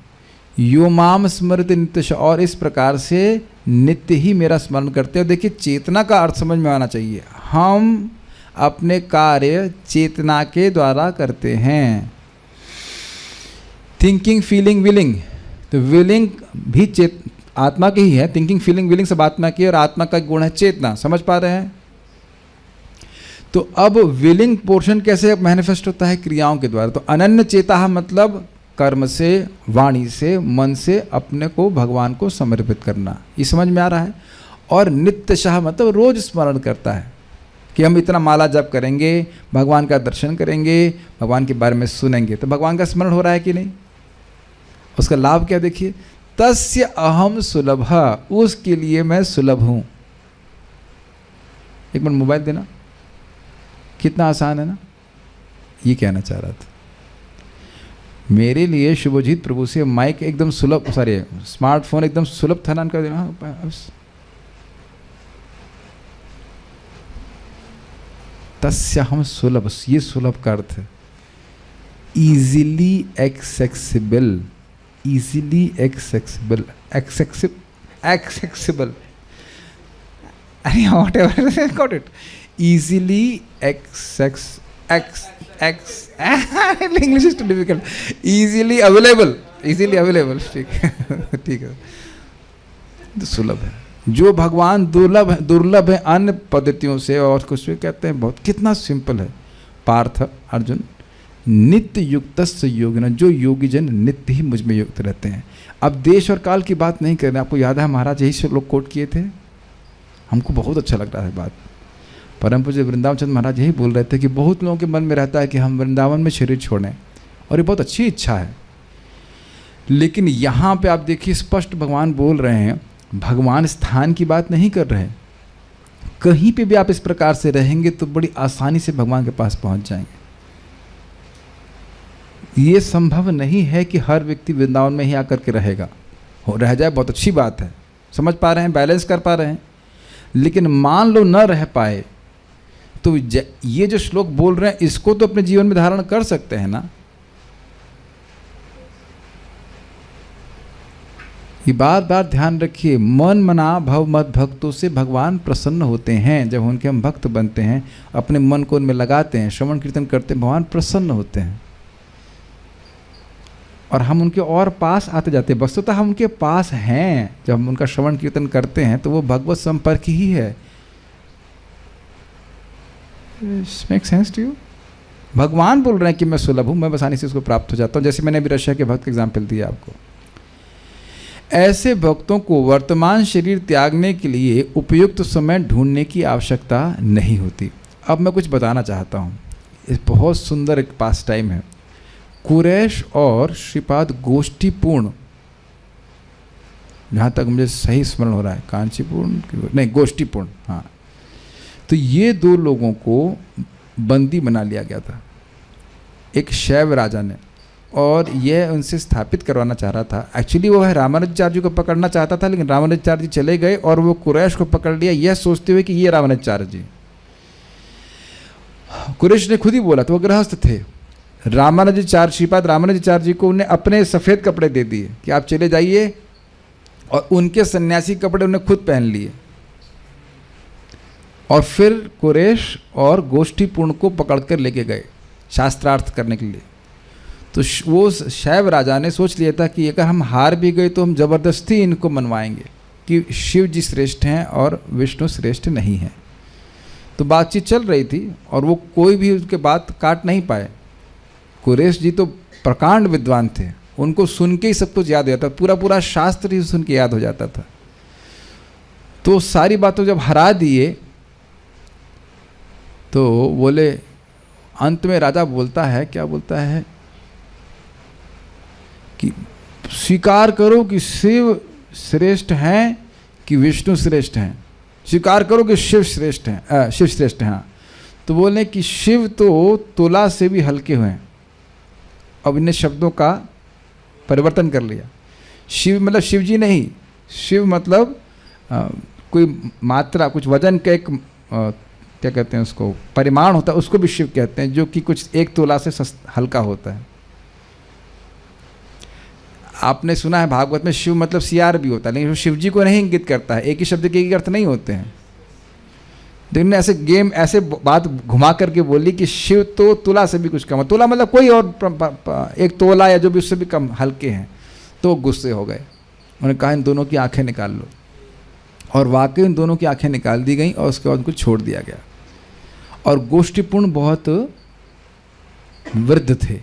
यो माम स्मृति नित्य, और इस प्रकार से नित्य ही मेरा स्मरण करते हैं। देखिए, चेतना का अर्थ समझ में आना चाहिए। हम अपने कार्य चेतना के द्वारा करते हैं। थिंकिंग, फीलिंग, विलिंग, तो विलिंग भी आत्मा की ही है। थिंकिंग, फीलिंग, विलिंग सब आत्मा की, और आत्मा का गुण है चेतना। समझ पा रहे हैं? तो अब विलिंग पोर्शन कैसे मैनिफेस्ट होता है? क्रियाओं के द्वारा। तो अनन्य चेता मतलब कर्म से, वाणी से, मन से अपने को भगवान को समर्पित करना। ये समझ में आ रहा है? और नित्यशः मतलब रोज स्मरण करता है कि हम इतना माला जप करेंगे, भगवान का दर्शन करेंगे, भगवान के बारे में सुनेंगे, तो भगवान का स्मरण हो रहा है कि नहीं? उसका लाभ क्या देखिए, तस्य अहम सुलभ, उसके लिए मैं सुलभ हूं। एक मिनट मोबाइल देना, कितना आसान है ना? ये कहना चाह रहा था। मेरे लिए शुभजीत प्रभु से माइक एकदम सुलभ, सॉरी स्मार्टफोन एकदम सुलभ था ना कर देना। तस्य हम सुलभ, ये सुलभ का अर्थ है easily accessible, easily accessible, accessible, अरे whatever got it, easily English is too difficult, easily available, easily available, ठीक है, ठीक है, तो सुलभ है। जो भगवान दुर्लभ है अन्य पद्धतियों से, और कुछ भी कहते हैं बहुत, कितना सिंपल है। पार्थ, अर्जुन, नित्य युक्तस्य योगिना, जो योगी जन नित्य ही मुझ में युक्त रहते हैं। अब देश और काल की बात नहीं कर रहे, आपको याद है महाराज यही से लोग कोट किए थे, हमको बहुत अच्छा लग रहा है बात। परम पूज्य वृंदावन चंद्र महाराज यही बोल रहे थे कि बहुत लोगों के मन में रहता है कि हम वृंदावन में शरीर छोड़ें, और ये बहुत अच्छी इच्छा है। लेकिन यहाँ पे आप देखिए स्पष्ट भगवान बोल रहे हैं, भगवान स्थान की बात नहीं कर रहे। कहीं पे भी आप इस प्रकार से रहेंगे तो बड़ी आसानी से भगवान के पास पहुंच जाएंगे। ये संभव नहीं है कि हर व्यक्ति वृंदावन में ही आकर के रहेगा, हो रह जाए बहुत अच्छी बात है, समझ पा रहे हैं, बैलेंस कर पा रहे हैं। लेकिन मान लो न रह पाए तो ये जो श्लोक बोल रहे हैं इसको तो अपने जीवन में धारण कर सकते हैं ना। ये बार बार ध्यान रखिए, मन मना भव मत भक्तों से भगवान प्रसन्न होते हैं। जब उनके हम भक्त बनते हैं, अपने मन को उनमें लगाते हैं, श्रवण कीर्तन करते हैं, भगवान प्रसन्न होते हैं और हम उनके और पास आते जाते हैं। वस्तुतः हम उनके पास हैं, जब हम उनका श्रवण कीर्तन करते हैं तो वो भगवत संपर्क ही है। Make sense to you? भगवान बोल रहे हैं कि मैं सुलभ हूँ, मैं आसानी से उसको प्राप्त हो जाता हूँ। जैसे मैंने अभी रशिया के भक्त एग्जाम्पल दिया आपको। ऐसे भक्तों को वर्तमान शरीर त्यागने के लिए उपयुक्त समय ढूंढने की आवश्यकता नहीं होती। अब मैं कुछ बताना चाहता हूँ, ये बहुत सुंदर एक पास टाइम है। कुरैश और श्रीपाद गोष्ठीपूर्ण, जहाँ तक मुझे सही स्मरण हो रहा है, कांचीपूर्ण नहीं गोष्ठीपूर्ण, हाँ, तो ये दो लोगों को बंदी बना लिया गया था एक शैव राजा ने, और यह उनसे स्थापित करवाना चाह रहा था। एक्चुअली वो है रामानुजाचार्य जी को पकड़ना चाहता था, लेकिन रामानुजाचार्य जी चले गए और वो कुरैश को पकड़ लिया, यह सोचते हुए कि ये रामानुजाचार्य जी। कुरेश ने खुद ही बोला, तो वो गृहस्थ थे। श्रीपाद रामानुजाचार्य जी को उन्हें अपने सफ़ेद कपड़े दे दिए कि आप चले जाइए, और उनके सन्यासी कपड़े उन्हें खुद पहन लिए। और फिर कुरेश और गोष्ठीपूर्ण को पकड़कर लेके गए शास्त्रार्थ करने के लिए। तो वो शैव राजा ने सोच लिया था कि अगर हम हार भी गए तो हम ज़बरदस्ती इनको मनवाएंगे कि शिव जी श्रेष्ठ हैं और विष्णु श्रेष्ठ नहीं हैं। तो बातचीत चल रही थी और वो कोई भी उसके बात काट नहीं पाए। कुरेश जी तो प्रकांड विद्वान थे, उनको सुन के ही सब कुछ याद हो जाता, पूरा पूरा शास्त्र ही सुन के याद हो जाता था। तो सारी बातों जब हरा दिए तो बोले, अंत में राजा बोलता है, क्या बोलता है कि स्वीकार करो कि शिव श्रेष्ठ हैं कि विष्णु श्रेष्ठ हैं, स्वीकार करो कि शिव श्रेष्ठ हैं, शिव श्रेष्ठ हैं। तो बोले कि शिव तो तुला से भी हल्के हुए हैं। अब इन्हें शब्दों का परिवर्तन कर लिया। शिव मतलब शिव जी नहीं, शिव मतलब कोई मात्रा, कुछ वजन का एक क्या कहते हैं उसको, परिमाण होता है, उसको भी शिव कहते हैं, जो कि कुछ 1 तोला से हल्का होता है। आपने सुना है भागवत में शिव मतलब सियार भी होता है, लेकिन शिव जी को नहीं इंगित करता है। एक ही शब्द के एक ही अर्थ नहीं होते हैं। लेकिन ऐसे बात घुमा करके बोली कि शिव तो तुला से भी कुछ कम है। तुला मतलब कोई और 1 तोला या जो भी उससे भी कम हल्के हैं। तो गुस्से हो गए, उन्होंने कहा इन दोनों की आंखें निकाल लो। और वाकई उन दोनों की आंखें निकाल दी गई और उसके बाद उनको छोड़ दिया गया। और गोष्ठीपूर्ण बहुत वृद्ध थे।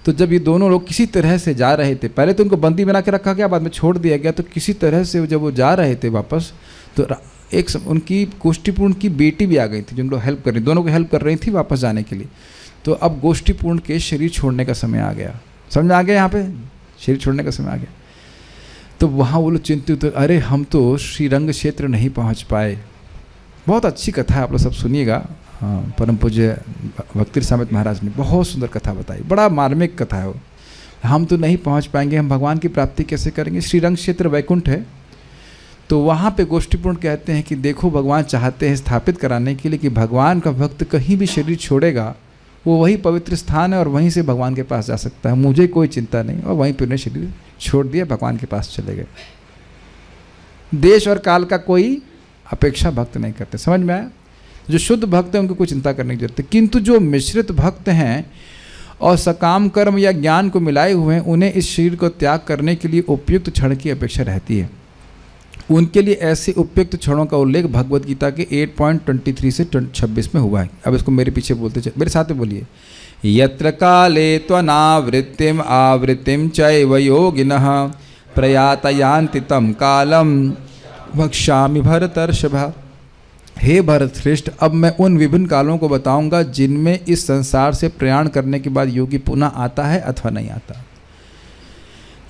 तो जब ये दोनों लोग किसी तरह से जा रहे थे, पहले तो उनको बंदी बना के रखा गया, बाद में छोड़ दिया गया। तो किसी तरह से जब वो जा रहे थे वापस, तो उनकी गोष्ठीपूर्ण की बेटी भी आ गई थी, जिनको हेल्प कर रही, दोनों को हेल्प कर रही थी वापस जाने के लिए। तो अब गोष्ठीपूर्ण के शरीर छोड़ने का समय आ गया। समझ में आ गया, यहाँ पे शरीर छोड़ने का समय आ गया। तो वहाँ वो लोग चिंतित हुए, अरे हम तो श्रीरंग क्षेत्र नहीं पहुँच पाए। बहुत अच्छी कथा है, आप लोग सब सुनिएगा। परम पूज्य भक्ति समेत महाराज ने बहुत सुंदर कथा बताई, बड़ा मार्मिक कथा है वो। हम तो नहीं पहुंच पाएंगे, हम भगवान की प्राप्ति कैसे करेंगे? श्रीरंग क्षेत्र वैकुंठ है। तो वहाँ पे गोष्ठीपूर्ण कहते हैं कि देखो, भगवान चाहते हैं स्थापित कराने के लिए कि भगवान का भक्त कहीं भी शरीर छोड़ेगा वो वही पवित्र स्थान है और वहीं से भगवान के पास जा सकता है, मुझे कोई चिंता नहीं। और वहीं पर उन्हें शरीर छोड़ दिया, भगवान के पास चले गए। देश और काल का कोई अपेक्षा भक्त नहीं करते। समझ में आया? जो शुद्ध भक्त हैं उनको कोई चिंता करने की जरूरत है। किंतु जो मिश्रित भक्त हैं और सकाम कर्म या ज्ञान को मिलाए हुए हैं, उन्हें इस शरीर को त्याग करने के लिए उपयुक्त क्षण की अपेक्षा रहती है। उनके लिए ऐसे उपयुक्त क्षणों का उल्लेख भगवद गीता के 8.23 से 26 में हुआ है। अब इसको मेरे पीछे बोलते चल, मेरे साथ में बोलिए। यत्र काले त्वनावृत्तिम आवृत्तिम चैव योगिनः प्रयातयान्ति तं कालम वक्ष्यामि भरतर्षभ। हे भरत श्रेष्ठ, अब मैं उन विभिन्न कालों को बताऊंगा जिनमें इस संसार से प्रयाण करने के बाद योगी पुनः आता है अथवा नहीं आता।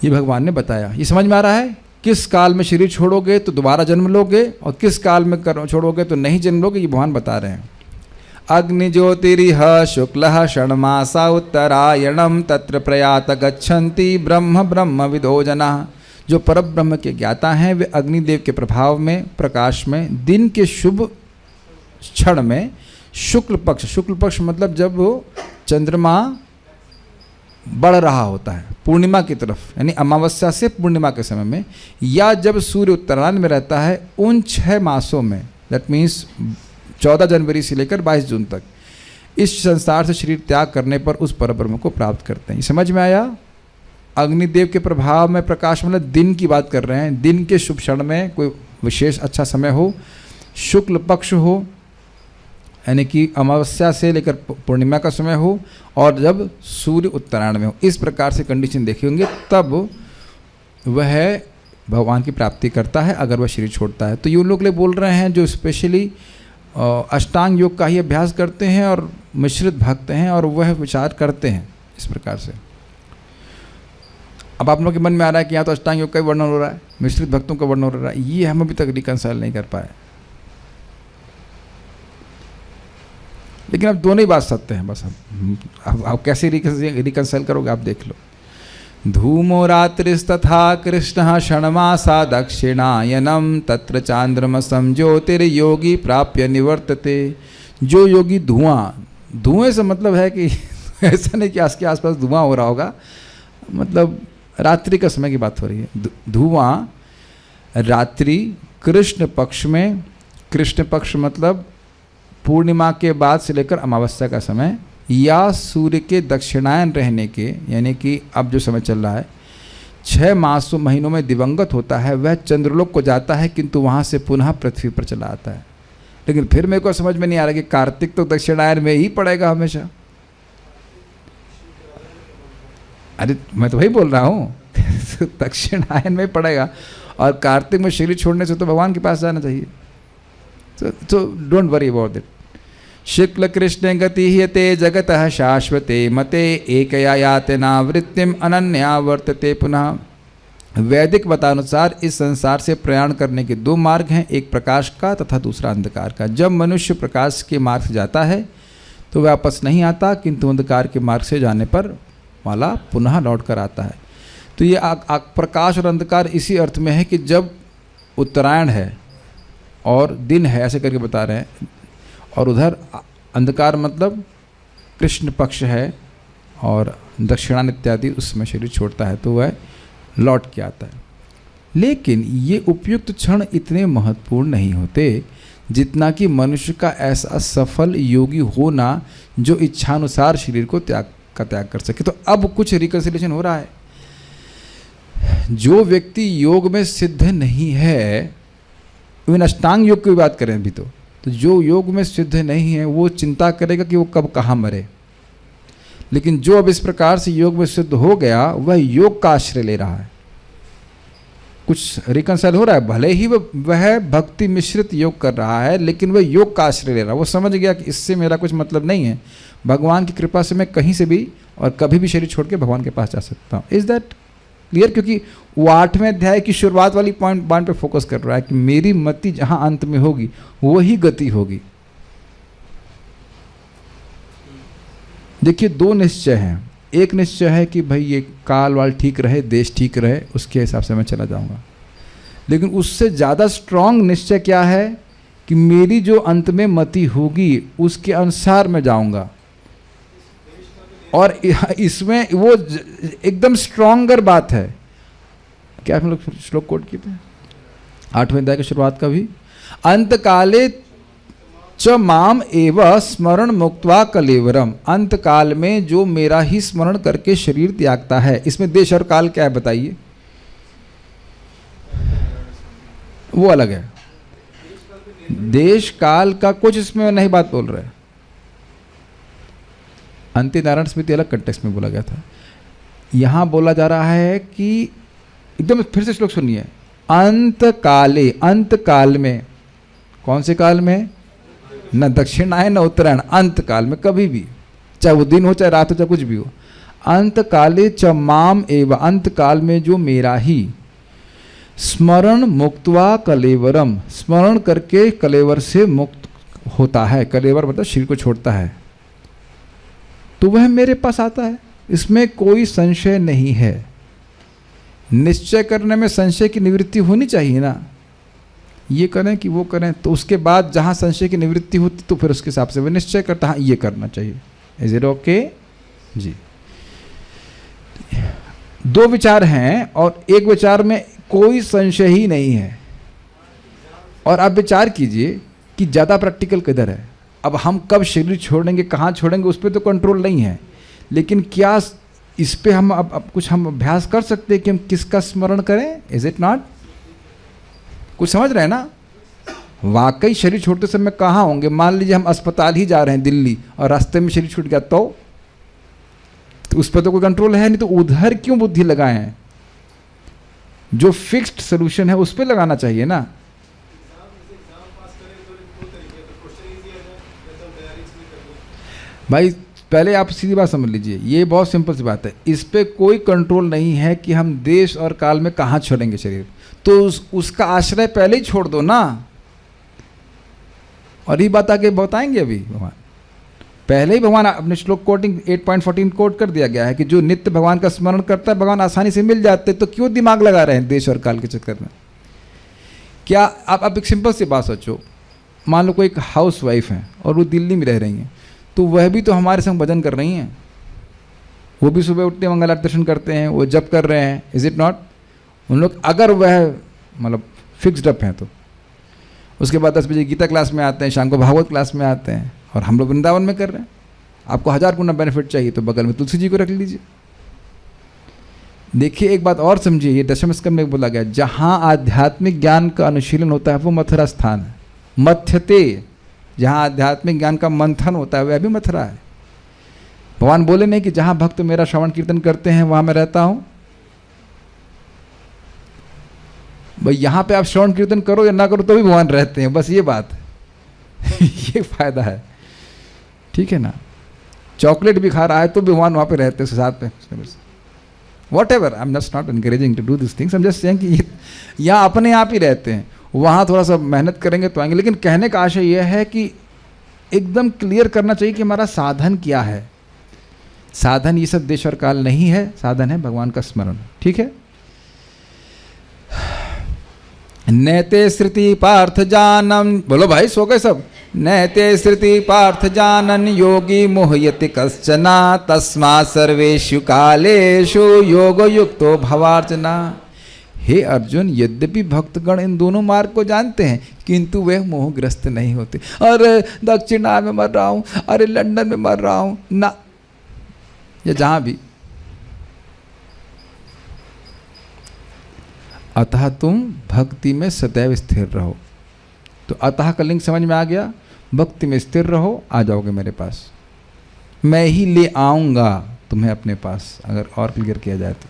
ये भगवान ने बताया। ये समझ में आ रहा है? किस काल में शरीर छोड़ोगे तो दोबारा जन्म लोगे और किस काल में छोड़ोगे तो नहीं जन्म लोगे, ये भगवान बता रहे हैं। अग्नि ज्योतिरिह शुक्लः षण्मासा उत्तरायणम तत्र प्रयात गच्छन्ति ब्रह्म ब्रह्म विदो जनाः। जो परब्रह्म के ज्ञाता हैं वे अग्निदेव के प्रभाव में, प्रकाश में, दिन के शुभ क्षण में, शुक्ल पक्ष मतलब जब चंद्रमा बढ़ रहा होता है पूर्णिमा की तरफ, यानी अमावस्या से पूर्णिमा के समय में, या जब सूर्य उत्तरायण में रहता है, उन 6 मासों में, दैट मीन्स 14 जनवरी से लेकर 22 जून तक, इस संसार से शरीर त्याग करने पर उस परब्रह्म को प्राप्त करते हैं। समझ में आया? अग्निदेव के प्रभाव में, प्रकाश मतलब दिन की बात कर रहे हैं। दिन के शुभ क्षण में कोई विशेष अच्छा समय हो, शुक्ल पक्ष हो यानी कि अमावस्या से लेकर पूर्णिमा का समय हो, और जब सूर्य उत्तरायण में हो, इस प्रकार से कंडीशन देखे होंगे, तब वह भगवान की प्राप्ति करता है अगर वह शरीर छोड़ता है। तो ये उन लोग ले बोल रहे हैं जो स्पेशली अष्टांग योग का ही अभ्यास करते हैं और मिश्रित भक्त हैं, और वह विचार करते हैं इस प्रकार से। अब आप लोगों के मन में आ रहा है कि यहाँ तो अष्टांग योग का वर्णन हो रहा है, मिश्रित भक्तों का वर्णन हो रहा है, ये हम अभी तक रिकंसाइल नहीं कर पाए। लेकिन अब दोनों ही बात सत्य हैं, बस अब कैसे रिकंसाइल करोगे आप देख लो। धूमो रात्रिस्तथा कृष्णः षण्मासा दक्षिणायनम तत्र चांद्रमसं ज्योतिर्योगी प्राप्य निवर्तते। जो योगी धुएं से मतलब है कि ऐसा नहीं कि उसके आसपास धुआं हो रहा होगा, मतलब रात्रि का समय की बात हो रही है। धुआं रात्रि कृष्ण पक्ष में, कृष्ण पक्ष मतलब पूर्णिमा के बाद से लेकर अमावस्या का समय, या सूर्य के दक्षिणायन रहने के, यानी कि अब जो समय चल रहा है 6 मासों महीनों में दिवंगत होता है, वह चंद्रलोक को जाता है किंतु वहाँ से पुनः पृथ्वी पर चला आता है। लेकिन फिर मेरे को समझ में नहीं आ रहा कि कार्तिक तो दक्षिणायन में ही पड़ेगा हमेशा। अरे मैं तो वही बोल रहा हूँ दक्षिणायन में पड़ेगा, और कार्तिक में शरीर छोड़ने से तो भगवान के पास जाना चाहिए। तो डोंट वरी अबाउट इट। शुक्ल कृष्ण गति ह्यते जगतः शाश्वते मते एकया यातना वृत्तिम अनन्या वर्तते पुनः। वैदिक मतानुसार इस संसार से प्रयाण करने के 2 मार्ग हैं, एक प्रकाश का तथा दूसरा अंधकार का। जब मनुष्य प्रकाश के मार्ग से जाता है तो वह वापस नहीं आता, किंतु अंधकार के मार्ग से जाने पर वाला पुनः लौट कर आता है। तो ये प्रकाश और अंधकार इसी अर्थ में है कि जब उत्तरायण है और दिन है, ऐसे करके बता रहे हैं, और उधर अंधकार मतलब कृष्ण पक्ष है और दक्षिणायन इत्यादि उसमें शरीर छोड़ता है तो वह लौट के आता है। लेकिन ये उपयुक्त क्षण इतने महत्वपूर्ण नहीं होते जितना कि मनुष्य का ऐसा सफल योगी होना जो इच्छानुसार शरीर को त्याग कर सके। तो अब कुछ रिकंसिलिएशन हो रहा है। जो व्यक्ति योग में सिद्ध नहीं है, इवन अष्टांग योग की बात करें अभी, तो जो योग में सिद्ध नहीं है वो चिंता करेगा कि वो कब कहाँ मरे। लेकिन जो अब इस प्रकार से योग में सिद्ध हो गया वह योग का आश्रय ले रहा है। कुछ रिकंसाइल हो रहा है, भले ही वह भक्ति मिश्रित योग कर रहा है लेकिन वह योग का आश्रय ले रहा है। वो समझ गया कि इससे मेरा कुछ मतलब नहीं है, भगवान की कृपा से मैं कहीं से भी और कभी भी शरीर छोड़ के भगवान के पास जा सकता हूँ। Is that clear? क्योंकि वो 8वें अध्याय की शुरुआत वाली पॉइंट पे फोकस कर रहा है कि मेरी मति जहां अंत में होगी वही गति होगी। देखिए 2 निश्चय हैं। एक निश्चय है कि भाई ये काल वाल ठीक रहे, देश ठीक रहे, उसके हिसाब से मैं चला जाऊंगा। लेकिन उससे ज़्यादा स्ट्रांग निश्चय क्या है कि मेरी जो अंत में मति होगी उसके अनुसार मैं जाऊंगा। और इसमें वो एकदम स्ट्रॉन्गर बात है। क्या हम लोग श्लोक कोट किए थे 8वें अध्याय की शुरुआत का भी, अंत काले च माम एव स्मरण मुक्त्वा कलेवरम। अंत काल में जो मेरा ही स्मरण करके शरीर त्यागता है। इसमें देश और काल क्या है बताइए? वो अलग है। देश काल का कुछ इसमें नहीं बात बोल रहे। अंति नारायण स्मृति अलग कंटेक्स्ट में बोला गया था। यहां बोला जा रहा है कि एकदम फिर से श्लोक सुनिए, अंत काले, अंत काल में, कौन से काल में? न दक्षिणायन न उत्तरायण, अंत काल में कभी भी, चाहे वो दिन हो चाहे रात हो चाहे कुछ भी हो। अंत काले च माम एव, अंत काल में जो मेरा ही स्मरण मुक्त्वा कलेवरम, स्मरण करके कलेवर से मुक्त होता है। कलेवर मतलब शरीर को छोड़ता है, तो वह मेरे पास आता है। इसमें कोई संशय नहीं है। निश्चय करने में संशय की निवृत्ति होनी चाहिए ना, ये करें कि वो करें, तो उसके बाद जहाँ संशय की निवृत्ति होती तो फिर उसके हिसाब से वो निश्चय करता, हाँ ये करना चाहिए। इज इट ओके जी? 2 विचार हैं और एक विचार में कोई संशय ही नहीं है। और आप विचार कीजिए कि ज़्यादा प्रैक्टिकल किधर है। अब हम कब शरीर छोड़ेंगे, कहाँ छोड़ेंगे, उस पर तो कंट्रोल नहीं है। लेकिन क्या इस पे हम अब कुछ हम अभ्यास कर सकते हैं कि हम किसका स्मरण करें? Is it not? कुछ समझ रहे हैं ना? वाकई शरीर छोड़ते समय कहाँ होंगे? मान लीजिए हम अस्पताल ही जा रहे हैं दिल्ली और रास्ते में शरीर छूट गया तो उस पर तो कोई कंट्रोल है नहीं, तो उधर क्यों बुद्धि लगाए हैं? जो फिक्स्ड सोल्यूशन है उस पर लगाना चाहिए ना। भाई पहले आप सीधी बात समझ लीजिए, ये बहुत सिंपल सी बात है। इस पे कोई कंट्रोल नहीं है कि हम देश और काल में कहाँ छोड़ेंगे शरीर, तो उसका आश्रय पहले ही छोड़ दो ना। और ये बात आगे बताएंगे अभी भगवान। पहले ही भगवान अपने श्लोक कोटिंग 8.14 कोट कर दिया गया है कि जो नित्य भगवान का स्मरण करता है भगवान आसानी से मिल जाते, तो क्यों दिमाग लगा रहे हैं देश और काल के चक्कर में? क्या आप अब एक सिंपल सी बात सोचो, मान लो कोई एक हाउस वाइफ है और वो दिल्ली में रह रही हैं, तो वह भी तो हमारे संग भजन कर रही हैं, वो भी सुबह उठते मंगल आरती दर्शन करते हैं, वो जप कर रहे हैं, इज इट नॉट? उन लोग अगर वह मतलब फिक्स्ड अप हैं तो उसके बाद 10 बजे गीता क्लास में आते हैं, शाम को भागवत क्लास में आते हैं, और हम लोग वृंदावन में कर रहे हैं। आपको 1000 गुना बेनिफिट चाहिए तो बगल में तुलसी जी को रख लीजिए। देखिए एक बात और समझिए, ये दशम स्कंद में बोला गया, जहाँ आध्यात्मिक ज्ञान का अनुशीलन होता है वो मथुरा स्थान है। मथ्यते, जहाँ आध्यात्मिक ज्ञान का मंथन होता है वह भी मथुरा है। भगवान बोले नहीं कि जहाँ भक्त मेरा श्रवण कीर्तन करते हैं वहाँ मैं रहता हूँ। भाई यहाँ पे आप श्रवण कीर्तन करो या ना करो तो भी भगवान रहते हैं, बस ये बात है। ये फायदा है, ठीक है ना। चॉकलेट भी खा रहा है तो भी भगवान वहाँ पे रहते हैं साथ में। Whatever, I am just not encouraging to do this things, I am just saying कि यहाँ अपने आप ही रहते हैं, वहाँ थोड़ा सा मेहनत करेंगे तो आएंगे। लेकिन कहने का आशय यह है कि एकदम क्लियर करना चाहिए कि हमारा साधन क्या है। साधन ये सब देश और काल नहीं है, साधन है भगवान का स्मरण, ठीक है। नैते श्रुति पार्थ जानम, बोलो भाई सो गए सब। नैते श्रुति पार्थ जानन योगी मोहयति कश्चना तस्मा सर्वेषु कालेषु योगो युक्तो भवार्चना। हे अर्जुन, यद्यपि भक्तगण इन दोनों मार्ग को जानते हैं किंतु वे मोहग्रस्त नहीं होते। अरे दक्षिणा में मर रहा हूँ, अरे लंदन में मर रहा हूँ ना, या जहाँ भी। अतः तुम भक्ति में सदैव स्थिर रहो। तो अतः का लिंग समझ में आ गया, भक्ति में स्थिर रहो, आ जाओगे मेरे पास, मैं ही ले आऊँगा तुम्हें अपने पास। अगर और क्लियर किया जाए तो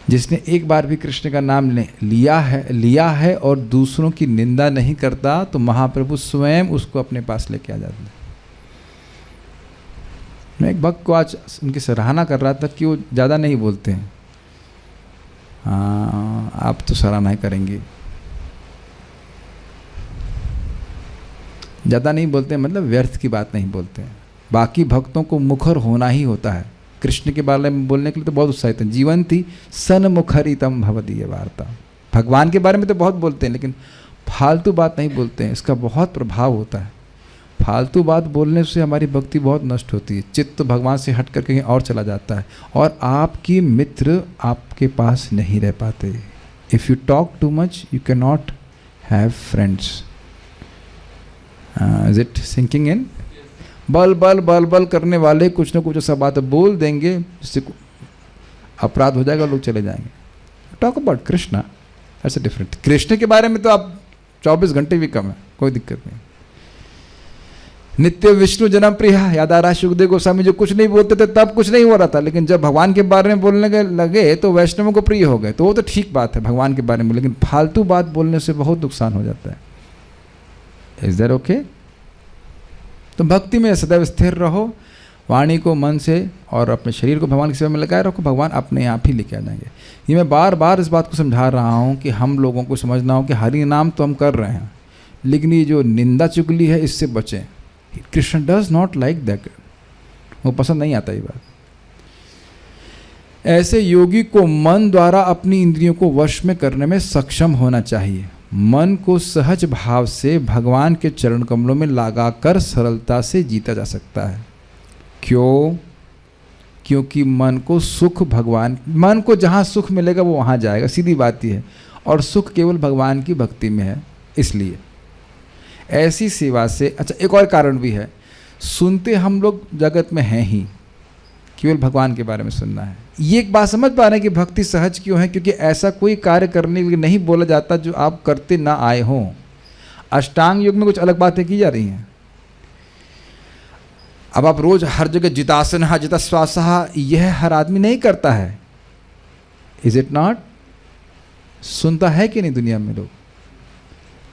जिसने एक बार भी कृष्ण का नाम लिया है और दूसरों की निंदा नहीं करता तो महाप्रभु स्वयं उसको अपने पास लेके आ जाते हैं। मैं एक भक्त को आज उनकी सराहना कर रहा था कि वो ज़्यादा नहीं बोलते हैं। हाँ, आप तो सराहना ही करेंगे। ज़्यादा नहीं बोलते मतलब व्यर्थ की बात नहीं बोलते हैं। बाकी भक्तों को मुखर होना ही होता है, कृष्ण के बारे में बोलने के लिए तो बहुत उत्साहित है। जीवंती सन्मुखरितम भवदीय वार्ता। भगवान के बारे में तो बहुत बोलते हैं लेकिन फालतू बात नहीं बोलते हैं, इसका बहुत प्रभाव होता है। फालतू बात बोलने से हमारी भक्ति बहुत नष्ट होती है, चित्त भगवान से हट कर कहीं और चला जाता है और आपकी मित्र आपके पास नहीं रह पाते। If you talk too much you can not have friends. Is it sinking in? बल बल बल बल करने वाले कुछ ना कुछ ऐसा बात बोल देंगे जिससे अपराध हो जाएगा, लोग चले जाएंगे। टॉक अबाउट कृष्णा, ऐसे डिफरेंट। कृष्ण के बारे में तो आप 24 घंटे भी कम है, कोई दिक्कत नहीं। नित्य विष्णु जन्म प्रिय, याद आ रहा है सुखदेव गोस्वामी जो कुछ नहीं बोलते थे तब कुछ नहीं हो रहा था, लेकिन जब भगवान के बारे में बोलने लगे तो वैष्णवों को प्रिय हो गए। तो वो तो ठीक बात है भगवान के बारे में, लेकिन फालतू बात बोलने से बहुत नुकसान हो जाता है। Is that okay? तो भक्ति में सदैव स्थिर रहो, वाणी को मन से और अपने शरीर को भगवान की सेवा में लगाए रखो, भगवान अपने आप ही लेके आ जाएंगे। ये मैं बार बार इस बात को समझा रहा हूँ कि हम लोगों को समझना हो कि हरि नाम तो हम कर रहे हैं, लेकिन ये जो निंदा चुगली है इससे बचें। Krishna does not like that, वो पसंद नहीं आता ये बात। ऐसे योगी को मन द्वारा अपनी इंद्रियों को वश में करने में सक्षम होना चाहिए। मन को सहज भाव से भगवान के चरण कमलों में लगाकर सरलता से जीता जा सकता है। क्यों? क्योंकि मन को सुख भगवान, मन को जहाँ सुख मिलेगा वो वहाँ जाएगा, सीधी बात ही है। और सुख केवल भगवान की भक्ति में है। इसलिए ऐसी सेवा से, अच्छा एक और कारण भी है, सुनते हम लोग जगत में हैं ही, केवल भगवान के बारे में सुनना है। ये एक बात समझ पा रहे हैं कि भक्ति सहज क्यों है? क्योंकि ऐसा कोई कार्य करने के लिए नहीं बोला जाता जो आप करते ना आए हों। अष्टांग योग में कुछ अलग बातें की जा रही हैं। अब आप रोज हर जगह जितासन जिता श्वास, यह हर आदमी नहीं करता है। Is it not? सुनता है कि नहीं दुनिया में लोग?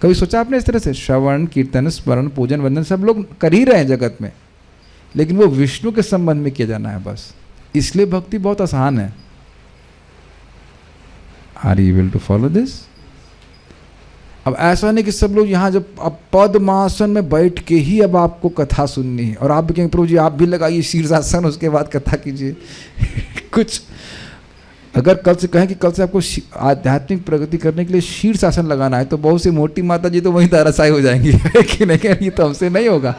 कभी सोचा आपने इस तरह से? श्रवण कीर्तन स्मरण पूजन वंदन सब लोग कर ही रहे हैं जगत में, लेकिन वो विष्णु के संबंध में किया जाना है बस। इसलिए भक्ति बहुत आसान है। Are you able to follow this? अब ऐसा नहीं कि सब लोग यहाँ जब अब पद्मासन में बैठ के ही अब आपको कथा सुननी है और आप भी कहेंगे प्रभु जी आप भी लगाइए शीर्षासन, उसके बाद कथा कीजिए। कुछ अगर कल से कहें कि कल से आपको आध्यात्मिक प्रगति करने के लिए शीर्षासन लगाना है, तो बहुत सी मोटी माता जी तो वहीं ताराशाही हो जाएंगी कि नहीं, ये तो हमसे नहीं होगा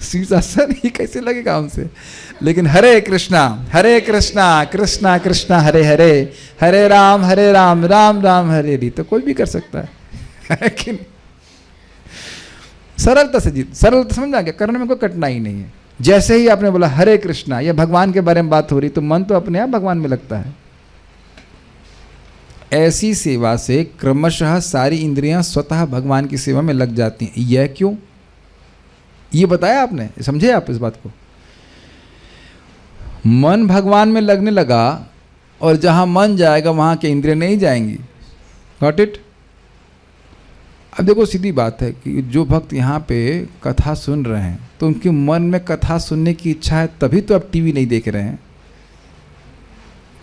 शीर्षासन ही कैसे लगेगा हमसे। लेकिन हरे कृष्णा कृष्णा कृष्णा हरे हरे, हरे राम राम राम हरे हरे, तो कोई भी कर सकता है कि नहीं? सरलता से जीत, सरलता समझा क्या, करने में कोई कठिनाई नहीं है। जैसे ही आपने बोला हरे कृष्णा, या भगवान के बारे में बात हो रही, तो मन तो अपने आप भगवान में लगता है। ऐसी सेवा से क्रमशः सारी इंद्रियां स्वतः भगवान की सेवा में लग जाती हैं। यह क्यों, ये बताया आपने, समझे आप इस बात को? मन भगवान में लगने लगा, और जहां मन जाएगा वहां के इंद्रियां नहीं जाएंगी। Got it? अब देखो सीधी बात है कि जो भक्त यहाँ पे कथा सुन रहे हैं, तो उनके मन में कथा सुनने की इच्छा है, तभी तो आप टीवी नहीं देख रहे हैं।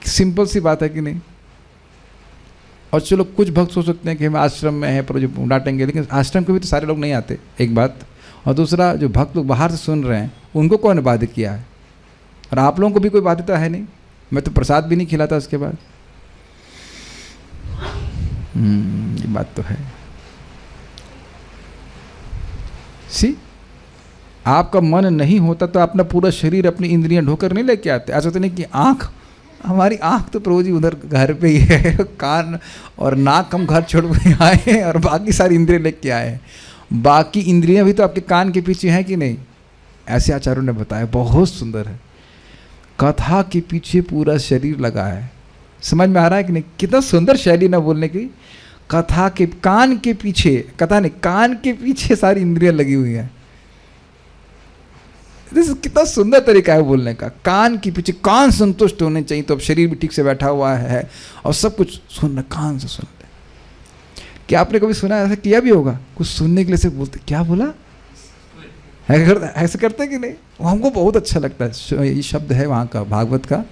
सिंपल सी बात है कि नहीं? और चलो कुछ भक्त सोच सकते हैं कि हम आश्रम में हैं पर जो डांटेंगे, लेकिन आश्रम के भी तो सारे लोग नहीं आते, एक बात। और दूसरा, जो भक्त लोग बाहर से सुन रहे हैं उनको कौन बाधित किया है? और आप लोगों को भी कोई बाध्यता है नहीं। मैं तो प्रसाद भी नहीं खिलाता उसके बाद। ये बात तो है। सी, आपका मन नहीं होता तो अपना पूरा शरीर, अपनी इंद्रियां ढोकर नहीं लेके आते। ऐसा तो नहीं कि आँख, हमारी आँख तो प्रभु जी उधर घर पे ही है, कान और नाक हम घर छोड़ के आए हैं, और बाकी सारी इंद्रियां लेके आए हैं। बाकी इंद्रियां भी तो आपके कान के पीछे हैं कि नहीं? ऐसे आचार्यों ने बताया, बहुत सुंदर है। कथा के पीछे पूरा शरीर लगा है। समझ में आ रहा है कि नहीं? कितना सुंदर शैली ना बोलने की। कथा के कान के पीछे, कथा नहीं, कान के पीछे सारी इंद्रियां लगी हुई हैं। कितना सुंदर तरीका है बोलने का। कान के पीछे, कान संतुष्ट होने चाहिए, तो अब शरीर भी ठीक से बैठा हुआ है और सब कुछ सुन, कान से सुन ले। क्या आपने कभी सुना, ऐसा किया भी होगा? कुछ सुनने के लिए से बोलते, क्या बोला, ऐसे करते कि नहीं? वो हमको बहुत अच्छा लगता है। ये शब्द है वहाँ का, भागवत का।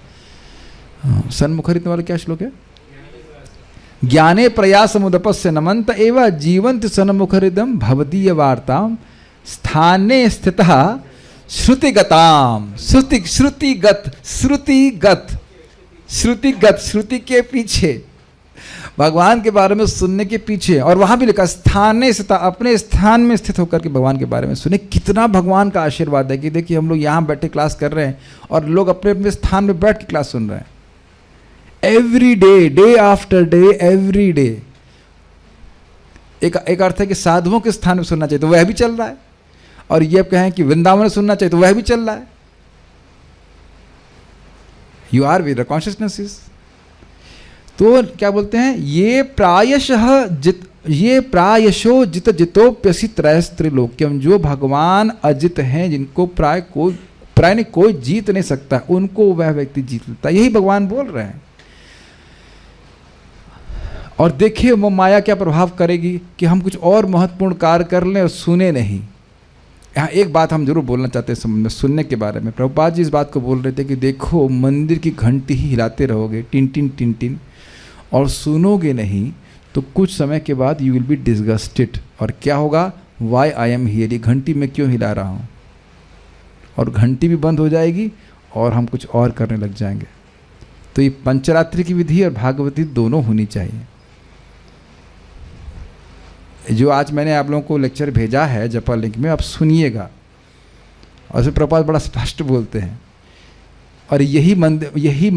सन्मुखरित वाला क्या श्लोक है? ज्ञाने प्रयासमुदपस्य नमंत एव जीवंत सन्मुखरिदम भवदीय वार्ताम स्थाने स्थितः श्रुतिगताम। श्रुतिगत, श्रुति के पीछे, भगवान के बारे में सुनने के पीछे। और वहां भी लिखा स्थाने स्थित, अपने स्थान में स्थित होकर के भगवान के बारे में सुने। कितना भगवान का आशीर्वाद है कि देखिए हम लोग यहाँ बैठे क्लास कर रहे हैं और लोग अपने अपने स्थान में बैठ के क्लास सुन रहे हैं। Every day, day after day, every day. एक अर्थ है कि साधुओं के स्थान में सुनना चाहिए, तो वह भी चल रहा है। और ये कहें कि वृंदावन में सुनना चाहिए, तो वह भी चल रहा है। You are with the consciousness. तो क्या बोलते हैं, ये प्रायशो जित जितोप्यसि त्रैस्त्रिलोक्यम। जो भगवान अजित हैं, जिनको प्राय ने कोई जीत नहीं सकता, उनको वह व्यक्ति जीत लेता है। यही भगवान बोल रहे हैं। और देखिए वो माया क्या प्रभाव करेगी कि हम कुछ और महत्वपूर्ण कार्य कर लें और सुने नहीं। यहाँ एक बात हम जरूर बोलना चाहते हैं सुनने के बारे में। प्रभुपाद जी इस बात को बोल रहे थे कि देखो, मंदिर की घंटी ही हिलाते रहोगे, टिन टिन टिन टिन, और सुनोगे नहीं, तो कुछ समय के बाद यू विल बी डिसगस्टेड। और क्या होगा? वाई आई एम हियर, ये घंटी में क्यों हिला रहा हूँ? और घंटी भी बंद हो जाएगी और हम कुछ और करने लग जाएंगे। तो ये पंचरात्रि की विधि और भागवती दोनों होनी चाहिए। जो आज मैंने आप लोगों को लेक्चर भेजा है जपा लिंक में, आप सुनिएगा। और उसमें प्रभुपाद बड़ा स्पष्ट बोलते हैं। और यही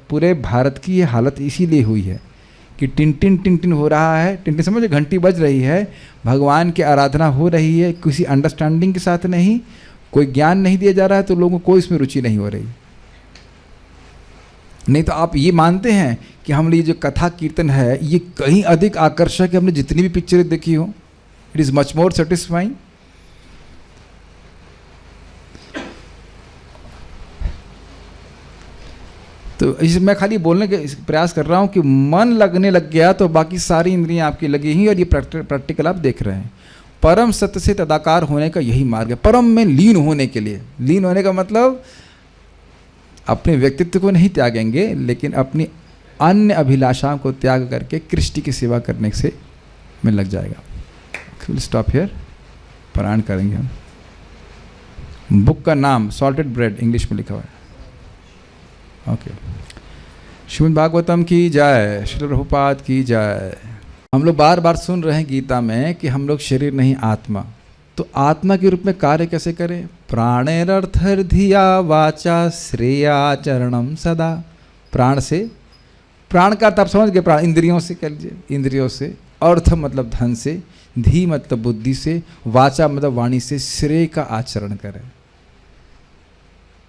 पूरे भारत की ये हालत इसीलिए हुई है कि टिन टिन हो रहा है। टिन समझो, घंटी बज रही है, भगवान की आराधना हो रही है, किसी अंडरस्टैंडिंग के साथ नहीं, कोई ज्ञान नहीं दिया जा रहा है, तो लोगों को इसमें रुचि नहीं हो रही। नहीं तो आप ये मानते हैं कि हम ये जो कथा कीर्तन है, ये कहीं अधिक आकर्षक है हमने जितनी भी पिक्चरें देखी हो। It is much more satisfying. तो इस मैं खाली बोलने के प्रयास कर रहा हूँ कि मन लगने लग गया तो बाकी सारी इंद्रियां आपकी लगी ही, और ये प्रैक्टिकल आप देख रहे हैं। परम सत्य से तदाकार होने का यही मार्ग है, परम में लीन होने के लिए। लीन होने का मतलब अपने व्यक्तित्व को नहीं त्यागेंगे, लेकिन अपनी अन्य अभिलाषाओं को त्याग करके कृष्ण की सेवा करने से में लग जाएगा। विल स्टॉप हियर, पारायण करेंगे हम। बुक का नाम सॉल्टेड ब्रेड इंग्लिश में लिखा हुआ है, ओके। श्रीमद् भागवतम की जय, श्रील प्रभुपाद की जय। हम लोग बार बार सुन रहे हैं गीता में कि हम लोग शरीर नहीं आत्मा, तो आत्मा के रूप में कार्य कैसे करें? प्राणेरर्थर्धिया वाचा श्रेयाचरणम सदा। प्राण से, प्राण का अर्थ आप समझ गए, प्राण इंद्रियों से कह लीजिए, इंद्रियों से, अर्थ मतलब धन से, धी मतलब बुद्धि से, वाचा मतलब वाणी से श्रेय का आचरण करें।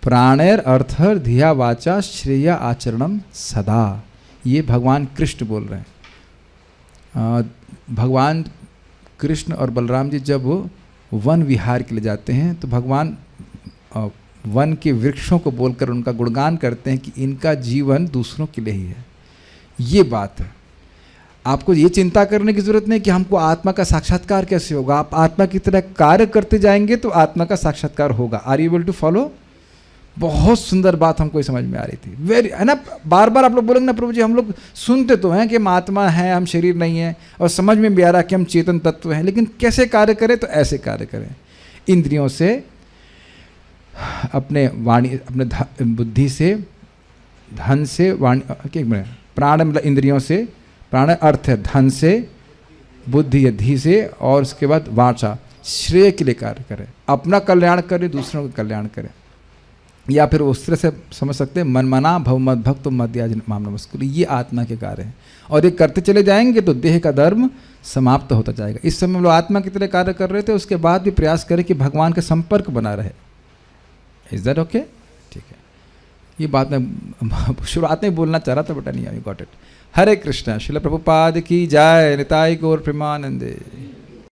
प्राणेर अर्थर धिया वाचा श्रेया आचरणम सदा, ये भगवान कृष्ण बोल रहे हैं। भगवान कृष्ण और बलराम जी जब वन विहार के लिए जाते हैं तो भगवान वन के वृक्षों को बोलकर उनका गुणगान करते हैं कि इनका जीवन दूसरों के लिए ही है। ये बात है, आपको ये चिंता करने की जरूरत नहीं कि हमको आत्मा का साक्षात्कार कैसे होगा। आप आत्मा की तरह कार्य करते जाएंगे तो आत्मा का साक्षात्कार होगा। Are you able to follow? बहुत सुंदर बात हमको समझ में आ रही थी, वेरी, है ना। बार बार आप लोग बोलेंगे ना प्रभु जी, हम लोग सुनते तो हैं कि हम आत्मा हैं, हम शरीर नहीं है, और समझ में भी आ रहा है कि हम चेतन तत्व हैं, लेकिन कैसे कार्य करें? तो ऐसे कार्य करें, इंद्रियों से, अपने वाणी, अपने बुद्धि से, धन से, वाणी, प्राण मतलब इंद्रियों से, प्राण अर्थ है धन से, बुद्धि या धी से, और उसके बाद वाचा, श्रेय के लिए कार्य करें, अपना कल्याण करें, दूसरों का कल्याण करें। या फिर उस तरह से समझ सकते हैं, मन मना भव मद भक्त मध्याज माम नमस्कुर, ये आत्मा के कार्य हैं। और ये करते चले जाएंगे तो देह का धर्म समाप्त होता जाएगा। इस समय हम लोग आत्मा की तरह कार्य कर रहे थे, उसके बाद भी प्रयास करें कि भगवान का संपर्क बना रहे। Is that okay? ठीक है, ये बात मैं शुरुआत में बोलना चाह रहा था, बट नहीं, आई गॉट इट। हरे कृष्णा। श्रील प्रभुपाद की जय। निताई गौर प्रेमानंदे।